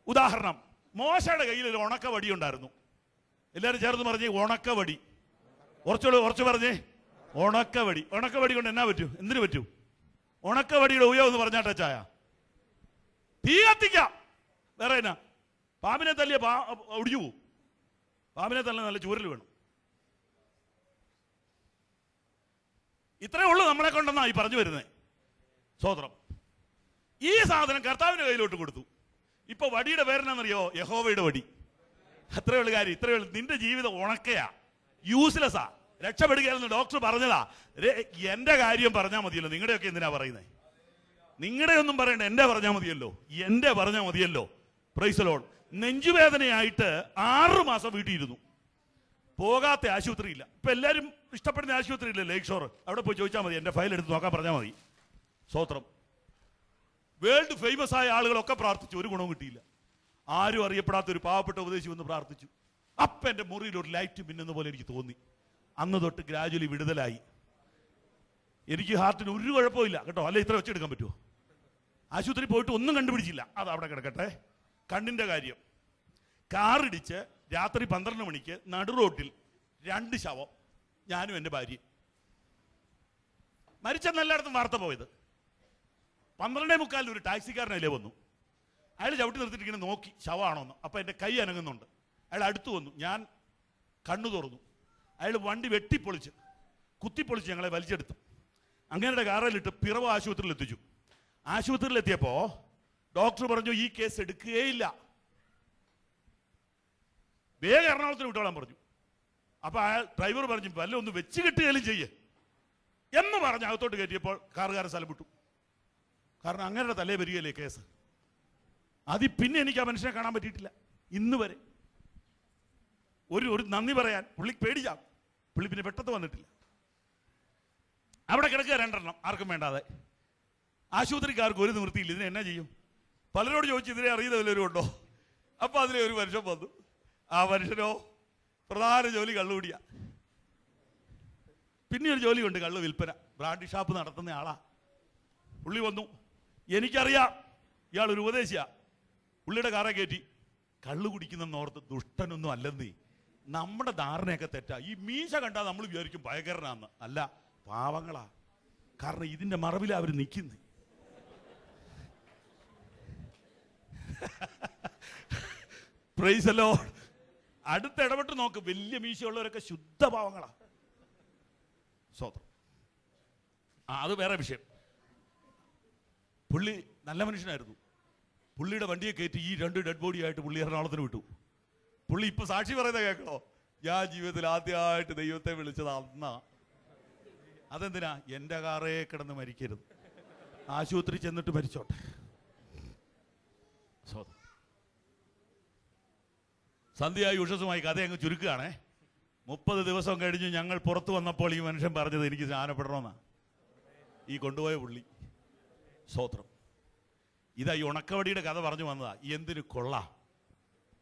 Speaker 1: ഉദാഹരണം, മോശയുടെ കയ്യിൽ ഒരു ഉണക്കവടി ഉണ്ടായിരുന്നു. എല്ലാവരും ചേർന്ന് പറഞ്ഞേ ഉണക്കവടി. കുറച്ച് പറഞ്ഞേ ഉണക്കവടി. ഉണക്കവടി കൊണ്ട് എന്നാ പറ്റൂ? എന്തിനു പറ്റൂ? ഉണക്കവടിയുടെ ഉപയോഗം എന്ന് പറഞ്ഞാട്ടെ ചായ, തീ കത്തിക്കാം. വേറെ എന്നാ? പാമ്പിനെ തല്ലിയ ഒടിഞ്ഞു പോവും. പാമ്പിനെ തല്ല നല്ല ചൂരൽ വേണം. ഇത്രയേ ഉള്ളൂ നമ്മളെ കൊണ്ടെന്നാ ഈ പറഞ്ഞു വരുന്നത്. സ്വോത്രം. ഈ സാധനം കർത്താവിന്റെ കയ്യിലോട്ട് കൊടുത്തു. ഇപ്പൊ വടിയുടെ പേരെന്നാന്നറിയോ? യഹോവയുടെ വടി. അത്രയുള്ള കാര്യം. ഇത്രയുള്ള നിന്റെ ജീവിതം ഉണക്കയാ, യൂസ്ലെസ്സാ, രക്ഷപ്പെടുകയെന്ന് ഡോക്ടർ പറഞ്ഞതാ. എന്റെ കാര്യം പറഞ്ഞാൽ മതിയല്ലോ. നിങ്ങളുടെയൊക്കെ എന്തിനാ പറയുന്നത്? നിങ്ങളുടെ ഒന്നും പറയണ്ട, എന്റെ പറഞ്ഞാൽ മതിയല്ലോ. എന്റെ പറഞ്ഞാൽ മതിയല്ലോ. Price the Lord. നെഞ്ചുവേദനയായിട്ട് 6 മാസം വീട്ടിൽ ഇരുന്നു. പോകാത്ത ആശുപത്രി ഇല്ല. ഇപ്പൊ എല്ലാവരും ഇഷ്ടപ്പെടുന്ന ആശുപത്രി ഇല്ല, ലേക്ക് ഷോർ. അവിടെ പോയി ചോദിച്ചാൽ മതി, എന്റെ ഫയൽ എടുത്ത് നോക്കാൻ പറഞ്ഞാൽ മതി. സ്വോത്രം. വേൾഡ് ഫേമസ് ആയ ആളുകളൊക്കെ പ്രാർത്ഥിച്ചു, ഒരു ഗുണവും കിട്ടിയില്ല. ആരും അറിയപ്പെടാത്ത ഒരു പാവപ്പെട്ട ഉപദേശി വന്ന് പ്രാർത്ഥിച്ചു. അപ്പൊ എന്റെ മുറിയിൽ ഒരു ലൈറ്റ് മിന്നുന്ന പോലെ എനിക്ക് തോന്നി. അന്ന് തൊട്ട് ഗ്രാജുവലി വിടുതലായി. എനിക്ക് ഹാർട്ടിന് ഒരു കുഴപ്പമില്ല കേട്ടോ. അല്ലെ ഇത്ര വെച്ചെടുക്കാൻ പറ്റുമോ? ആശുപത്രി പോയിട്ട് ഒന്നും കണ്ടുപിടിച്ചില്ല. അത് അവിടെ കിടക്കട്ടെ. കണ്ണിന്റെ കാര്യം, കാറിടിച്ച് രാത്രി 12 മണിക്ക് നടു റോട്ടിൽ 2 ശവം, ഞാനും എൻ്റെ ഭാര്യയും. മരിച്ചെന്ന് എല്ലായിടത്തും വാർത്ത പോയത്. 12:45 ഒരു ടാക്സിക്കാരനല്ലേ വന്നു. അയാൾ ചവിട്ടി നിർത്തിയിട്ട് ഇങ്ങനെ നോക്കി ശവമാണോന്ന്. അപ്പൊ എൻ്റെ കൈ അനങ്ങുന്നുണ്ട്. അയാൾ അടുത്ത് വന്നു. ഞാൻ കണ്ണു തുറന്നു. അയാൾ വണ്ടി വെട്ടിപ്പൊളിച്ച് കുത്തിപ്പൊളിച്ച് ഞങ്ങളെ വലിച്ചെടുത്തു. അങ്ങനെയുടെ കാറിലിട്ട് പിറവ് ആശുപത്രിയിൽ എത്തിച്ചു. ആശുപത്രിയിൽ എത്തിയപ്പോ ഡോക്ടർ പറഞ്ഞു, ഈ കേസ് എടുക്കുകയില്ല, വേഗം എറണാകുളത്തിന് വിട്ടോളാൻ പറഞ്ഞു. അപ്പൊ അയാൾ ഡ്രൈവർ പറഞ്ഞു, വല്ല ഒന്ന് വെച്ച് കിട്ടുകയും ചെയ്യേ എന്ന് പറഞ്ഞ് അകത്തോട്ട് കയറ്റിയപ്പോൾ കാറുകാരൻ സ്ഥലം വിട്ടു. കാരണം അങ്ങനെയുടെ തലേ വരികയല്ലേ കേസ്. അതിൽ പിന്നെ എനിക്ക് ആ മനുഷ്യനെ കാണാൻ പറ്റിയിട്ടില്ല ഇന്ന് വരെ. ഒരു നന്ദി പറയാൻ പുള്ളിക്ക് പേടിച്ചാം. പുള്ളി പിന്നെ പെട്ടെന്ന് വന്നിട്ടില്ല. അവിടെ കിടക്കുക 2 എണ്ണം, ആർക്കും വേണ്ടാതെ. ആശുപത്രിക്കാർക്ക് ഒരു നിവൃത്തിയില്ല. ഇതിനെ എന്നാ ചെയ്യും? പലരോട് ചോദിച്ചു, ഇതിനെ അറിയുന്ന വല്ലവരും ഉണ്ടോ? അപ്പൊ അതിലെ ഒരു മനുഷ്യൻ വന്നു. ആ മനുഷ്യനോ പ്രധാന ജോലി കള്ളുകൂടിയ. പിന്നെ ഒരു ജോലിയുണ്ട്, കള്ള് വിൽപ്പന, ബ്രാൻഡി ഷാപ്പ് നടത്തുന്ന ആളാ. പുള്ളി വന്നു, എനിക്കറിയാം ഇയാൾ ഒരു ഉപദേശിയാ. പുള്ളിയുടെ കാറെ കയറ്റി. കള്ളു കുടിക്കുന്നെന്നോർത്ത് ദുഷ്ടനൊന്നും അല്ലെന്നേ, നമ്മുടെ ധാരണയൊക്കെ തെറ്റാ. ഈ മീശ കണ്ടാൽ നമ്മൾ വിചാരിക്കും ഭയങ്കരനാന്ന്. അല്ല, പാവങ്ങളാ. കാരണം ഇതിന്റെ മറവിൽ അവർ നിൽക്കുന്നു. Price the Lord. അടുത്ത് ഇടപെട്ട് നോക്ക്, വലിയ മീശയുള്ളവരൊക്കെ ശുദ്ധ പാവങ്ങളാ. സ്വതന്ത്രം. അത് വേറെ വിഷയം. പുള്ളി നല്ല മനുഷ്യനായിരുന്നു. പുള്ളിയുടെ വണ്ടിയെ കയറ്റി ഈ 2 ഡെഡ് ബോഡി ആയിട്ട് പുള്ളി എറണാകുളത്തിന് വിട്ടു. പുള്ളി ഇപ്പൊ സാക്ഷി പറയുന്നത് കേൾക്കണോ? ഞാൻ ജീവിതത്തിൽ ആദ്യമായിട്ട് ദൈവത്തെ വിളിച്ചത് അന്നാ. അതെന്തിനാ? എൻ്റെ കാറേ കിടന്ന് മരിക്കരുത്, ആശുപത്രി ചെന്നിട്ട് മരിച്ചോട്ടെ. സന്ധ്യയായി ഉഷസുമായി കഥ അങ്ങ് ചുരുക്കുകയാണേ. 30 ദിവസം കഴിഞ്ഞ് ഞങ്ങൾ പുറത്തു വന്നപ്പോൾ ഈ മനുഷ്യൻ പറഞ്ഞത് എനിക്ക് സ്നാനപ്പെടണമെന്നാ. ഈ കൊണ്ടുപോയ പുള്ളി. സ്തോത്രം. ഇതാ ഈ ഉണക്കവടിയുടെ കഥ പറഞ്ഞു വന്നതാ. എന്തിനു കൊള്ളാം,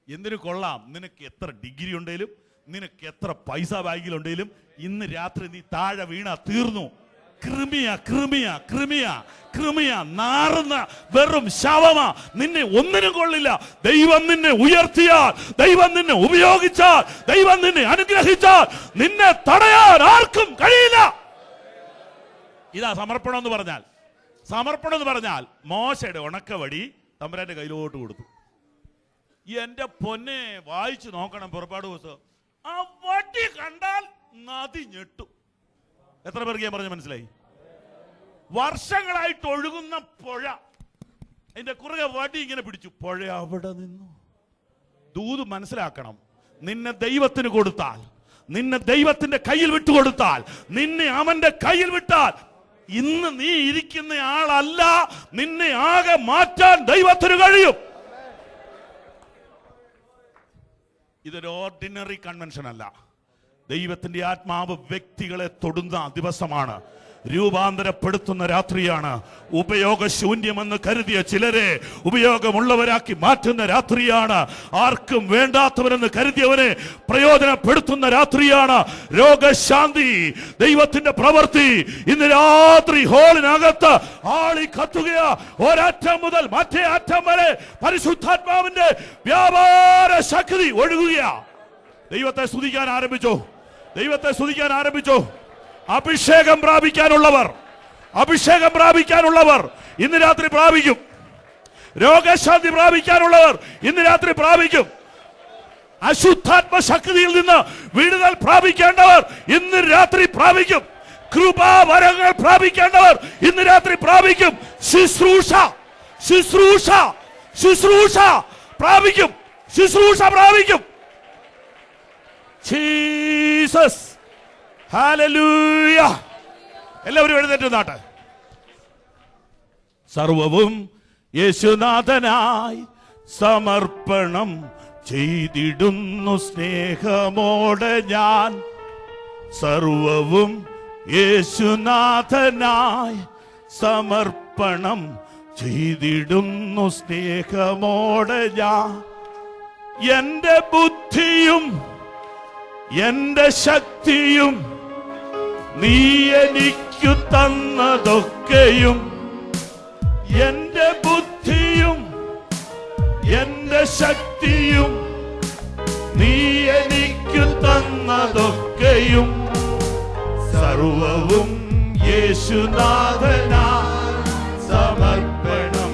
Speaker 1: എന്തിനു കൊള്ളാം. നിനക്ക് എത്ര ഡിഗ്രി ഉണ്ടെങ്കിലും, നിനക്ക് എത്ര പൈസ ബാഗിലുണ്ടെങ്കിലും, ഇന്ന് രാത്രി നീ താഴെ വീണ തീർന്നു. കൃമിയ കൃമിയ കൃമിയ കൃമിയ നാറുന്ന വെറും ശവമാ. നിന്നെ ഒന്നിനും കൊള്ളില്ല. ദൈവം നിന്നെ ഉയർത്തിയാൽ, ദൈവം നിന്നെ ഉപയോഗിച്ചാൽ, ദൈവം നിന്നെ അനുഗ്രഹിച്ചാൽ നിന്നെ തടയാൻ ആർക്കും കഴിയില്ല. ഇതാ സമർപ്പണം എന്ന് പറഞ്ഞാൽ. സമർപ്പണം എന്ന് പറഞ്ഞാൽ മോശയുടെ ഉണക്കവടി തമ്പുരാന്റെ കയ്യിലോട്ട് കൊടുത്തു. എന്റെ പൊന്നെ, വായിച്ചു നോക്കണം പുറപ്പാട് പുസ്തകം. ആ വടി കണ്ടാൽ നദി ഞെട്ടു. എത്ര പേർക്ക് ഞാൻ പറഞ്ഞ മനസ്സിലായി? വർഷങ്ങളായിട്ട് ഒഴുകുന്ന പുഴ, അതിന്റെ കുറുകെ വടി ഇങ്ങനെ പിടിച്ചു. പുഴ അവിടെ നിന്നു. ദൂത് മനസ്സിലാക്കണം. നിന്നെ ദൈവത്തിന് കൊടുത്താൽ, നിന്നെ ദൈവത്തിന്റെ കയ്യിൽ വിട്ടുകൊടുത്താൽ, നിന്നെ അവന്റെ കയ്യിൽ വിട്ടാൽ, ഇന്ന് നീ ഇരിക്കുന്ന ആളല്ല, നിന്നെ ആകെ മാറ്റാൻ ദൈവത്തിന് കഴിയും. ഇതൊരു ഓർഡിനറി കൺവെൻഷൻ അല്ല. ദൈവത്തിന്റെ ആത്മാവ് വ്യക്തികളെ തൊടുന്ന ദിവസമാണ്. രൂപാന്തരപ്പെടുത്തുന്ന രാത്രിയാണ്. ഉപയോഗശൂന്യമെന്ന് കരുതിയ ചിലരെ ഉപയോഗമുള്ളവരാക്കി മാറ്റുന്ന രാത്രിയാണ്. ആർക്കും വേണ്ടാത്തവരെന്ന് കരുതിയവരെ പ്രയോജനപ്പെടുത്തുന്ന രാത്രിയാണ്. രോഗശാന്തി, ദൈവത്തിന്റെ പ്രവൃത്തി ഇന്ന് രാത്രി ഹോളിനകത്ത് ആളി കത്തുകയാ. ഒരറ്റം മുതൽ മറ്റേ അറ്റം വരെ പരിശുദ്ധാത്മാവിന്റെ വ്യാപാര ശക്തി ഒഴുകുകയാ. ദൈവത്തെ സ്തുതിക്കാൻ ആരംഭിച്ചോ? ദൈവത്തെ സ്തുതിക്കാൻ ആരംഭിച്ചോ? അഭിഷേകം പ്രാപിക്കാനുള്ളവർ, അഭിഷേകം പ്രാപിക്കാനുള്ളവർ ഇന്ന് രാത്രി പ്രാപിക്കും. രോഗശാന്തി പ്രാപിക്കാനുള്ളവർ ഇന്ന് രാത്രി പ്രാപിക്കും. അശുദ്ധാത്മ ശക്തിയിൽ നിന്ന് വിടുതൽ പ്രാപിക്കേണ്ടവർ ഇന്ന് രാത്രി പ്രാപിക്കും. കൃപാവരങ്ങൾ പ്രാപിക്കേണ്ടവർ ഇന്ന് രാത്രി പ്രാപിക്കും. ശുശ്രൂഷ, ശുശ്രൂഷ, ശുശ്രൂഷ പ്രാപിക്കും. ശുശ്രൂഷ പ്രാപിക്കും. Jesus, hallelujah. എല്ലാവരും എഴുന്നേറ്റ് നാട്ടെ. സർവവും യേശുനാഥനായി സമർപ്പണം ചെയ്തിടുന്നു സ്നേഹമോടെ ഞാൻ. സർവവും യേശുനാഥനായി സമർപ്പണം ചെയ്തിടുന്നു സ്നേഹമോടെ ഞാൻ. എന്റെ ബുദ്ധിയും എന്റെ ശക്തിയും നീ എനിക്കു തന്നതൊക്കെയും, എന്റെ ബുദ്ധിയും എന്റെ ശക്തിയും നീ എനിക്കു തന്നതൊക്കെയും, സർവവും യേശുനാഥനായി സമർപ്പണം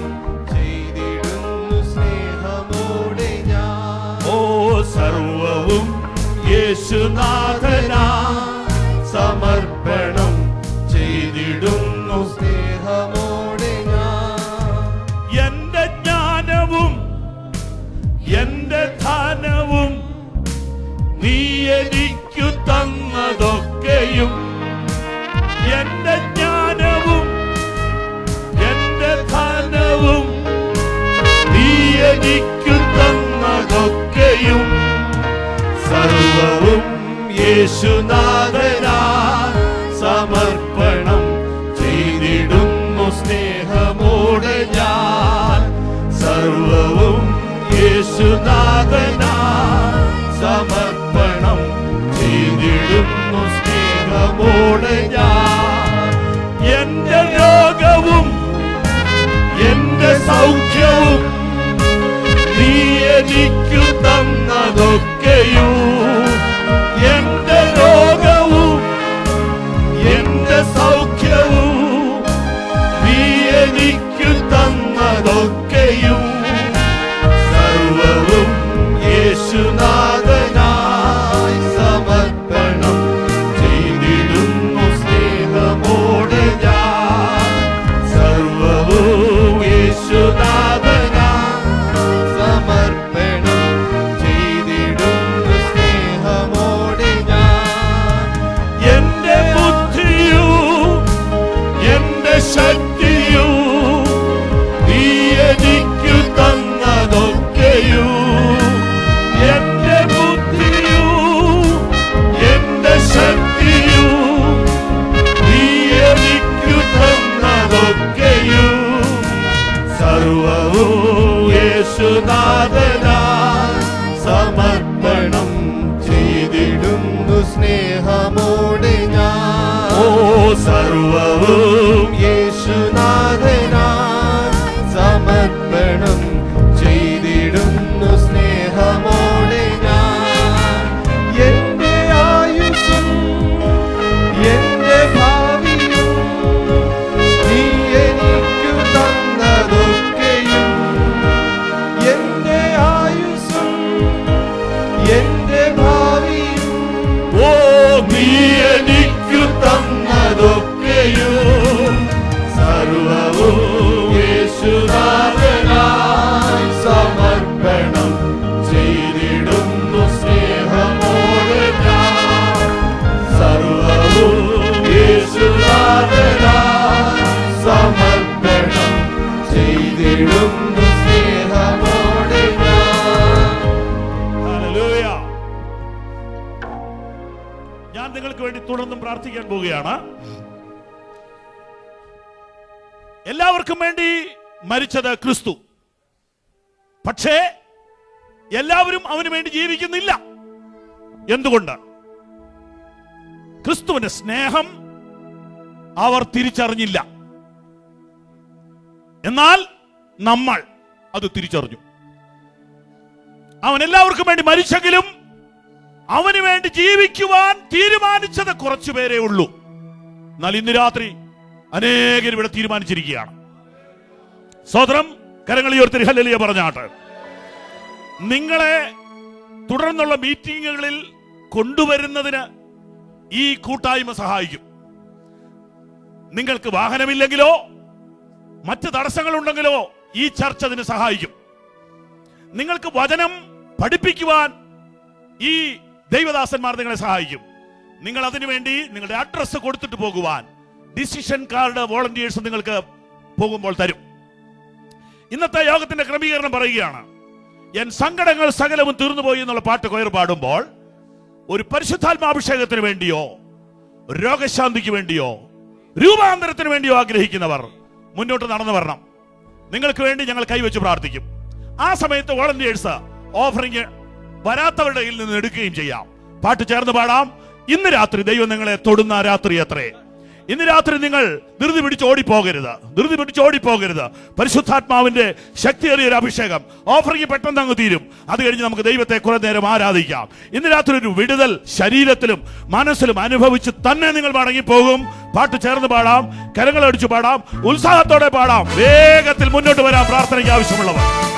Speaker 1: ചെയ്തിടുന്നു സ്നേഹമോടെ ഞാൻ. ഓ, സർവവും യേശുനാഥനായി സമർപ്പണം ചെയ്തിടുന്നു സ്നേഹമോടെ ഞാൻ. എന്റെ ജ്ഞാനവും എന്റെ ധനവും നീ എനിക്കു തന്നതൊക്കെയും, എന്റെ ജ്ഞാനവും എന്റെ ധനവും നീ എനിക്കു തന്നതൊക്കെയും, സർവവും യേശുനാഥനായി സമർപ്പണം ചെയ്തിടുന്നു സ്നേഹമോടെ ഞാൻ. സർവവും യേശുനാഥനായി സമർപ്പണം ചെയ്തിടുന്നു സ്നേഹമോടെ സ്നേഹമോടെ ഞാൻ എന്റെ രോഗവും എന്റെ സൗഖ്യവും നീ എനിക്കു തന്നതൊക്കെയും എന്റെ രോഗവും എന്റെ സൗഖ്യവും നീ എനിക്കു തന്നതൊക്കെയും സർവവും യേശുനാഥനായി സമർപ്പണം ചെയ്തിടുന്നു സ്നേഹമോടെ ഞാൻ സർവവും യേശുനാഥനായി സമർപ്പണം ചെയ്തിടുന്നു സ്നേഹമോടെ ഞാൻ എന്റെ ബുദ്ധിയും എന്റെ ശക്തിയും നീ എനിക്കു തന്നതൊക്കെയും എന്റെ ബുദ്ധിയും എന്റെ ശക്തിയും നീ എനിക്കു തന്നതൊക്കെയും സർവവും യേശുനാഥനായി സമർപ്പണം ചെയ്തിടുന്നു സ്നേഹമോടെ ഞാൻ ഓ സർവവും യേശുനാഥനായി സമർപ്പണം ചെയ്തിടുന്നു സ്നേഹമോടെ ഞാൻ എന്റെ ആയുസ്സും എന്റെ ഭാവിയും നീ എനിക്കു തന്നതൊക്കെയും എന്റെ ആയുസ്സും എന്റെ ഭാവിയും ഓ നീ എനിക്കു തന്നതൊക്കെയും സർവവും യേശുനാഥനായി സമർപ്പണം ചെയ്തിടുന്നു സ്നേഹമോടെ ഞാൻ സർവവും യേശുനാഥനായി സമർപ്പണം ചെയ്തിടുന്നു സ്നേഹമോടെ ഞാൻ നിങ്ങൾക്ക് വേണ്ടി തുടർന്നും പ്രാർത്ഥിക്കാൻ പോവുകയാണ്. എല്ലാവർക്കും വേണ്ടി മരിച്ചത് ക്രിസ്തു. പക്ഷേ എല്ലാവരും അവന് വേണ്ടി ജീവിക്കുന്നില്ല. എന്തുകൊണ്ട്? ക്രിസ്തുവിന്റെ സ്നേഹം അവർ തിരിച്ചറിഞ്ഞില്ല. എന്നാൽ നമ്മൾ അത് തിരിച്ചറിഞ്ഞു. അവൻ എല്ലാവർക്കും വേണ്ടി മരിച്ചെങ്കിലും അവന് വേണ്ടി ജീവിക്കുവാൻ തീരുമാനിച്ചത് കുറച്ചുപേരേ ഉള്ളൂ. എന്നാൽ ഇന്ന് രാത്രി അനേകർ ഇവിടെ തീരുമാനിച്ചിരിക്കുകയാണ്. സ്വതന്ത്രം കരങ്ങൾ ഉയർത്തി ഹല്ലേലൂയ പറഞ്ഞാട്ട്. നിങ്ങളെ തുടർന്നുള്ള മീറ്റിങ്ങുകളിൽ കൊണ്ടുവരുന്നതിന് ഈ കൂട്ടായ്മ സഹായിക്കും. നിങ്ങൾക്ക് വാഹനമില്ലെങ്കിലോ മറ്റ് തടസ്സങ്ങളുണ്ടെങ്കിലോ ഈ ചർച്ച അതിന് സഹായിക്കും. നിങ്ങൾക്ക് വചനം പഠിപ്പിക്കുവാൻ ഈ ദൈവദാസന്മാർ നിങ്ങളെ സഹായിക്കും. നിങ്ങൾ അതിനുവേണ്ടി നിങ്ങളുടെ അഡ്രസ്സ് കൊടുത്തിട്ട് പോകുവാൻ ഡിസിഷൻ കാർഡ് വോളണ്ടിയേഴ്സ് നിങ്ങൾക്ക് പോകുമ്പോൾ തരും. ഇന്നത്തെ യോഗത്തിന്റെ ക്രമീകരണം പറയുകയാണ്. എൻ സങ്കടങ്ങൾ സകലവും തീർന്നുപോയി എന്നുള്ള പാട്ട് കൊയർ പാടുമ്പോൾ ഒരു പരിശുദ്ധാത്മാഭിഷേകത്തിന് വേണ്ടിയോ രോഗശാന്തിക്ക് വേണ്ടിയോ രൂപാന്തരത്തിന് വേണ്ടിയോ ആഗ്രഹിക്കുന്നവർ മുന്നോട്ട് നടന്നു വരണം. നിങ്ങൾക്ക് വേണ്ടി ഞങ്ങൾ കൈവച്ച് പ്രാർത്ഥിക്കും. ആ സമയത്ത് വോളണ്ടിയേഴ്സ് ഓഫറിംഗ് വരാത്തവരുടെ കയ്യിൽ നിന്ന് എടുക്കുകയും ചെയ്യാം. പാട്ട് ചേർന്ന് പാടാം. ഇന്ന് രാത്രി ദൈവം നിങ്ങളെ തൊടുന്ന രാത്രി അത്രേ. ഇന്ന് രാത്രി നിങ്ങൾ ധൃതി പിടിച്ച് ഓടിപ്പോകരുത്. പരിശുദ്ധാത്മാവിന്റെ ശക്തിയേറിയ ഒരു അഭിഷേകം. ഓഫറിംഗ് പെട്ടെന്ന് അങ്ങ് തീരും. അത് കഴിഞ്ഞ് നമുക്ക് ദൈവത്തെ കുറെ നേരം ആരാധിക്കാം. ഇന്ന് രാത്രി ഒരു വിടുതൽ ശരീരത്തിലും മനസ്സിലും അനുഭവിച്ച് തന്നെ നിങ്ങൾ മടങ്ങിപ്പോകും. പാട്ട് ചേർന്ന് പാടാം, കരങ്ങളടിച്ചു പാടാം, ഉത്സാഹത്തോടെ പാടാം. വേഗത്തിൽ മുന്നോട്ട് വരാം പ്രാർത്ഥനയ്ക്ക് ആവശ്യമുള്ളവർ.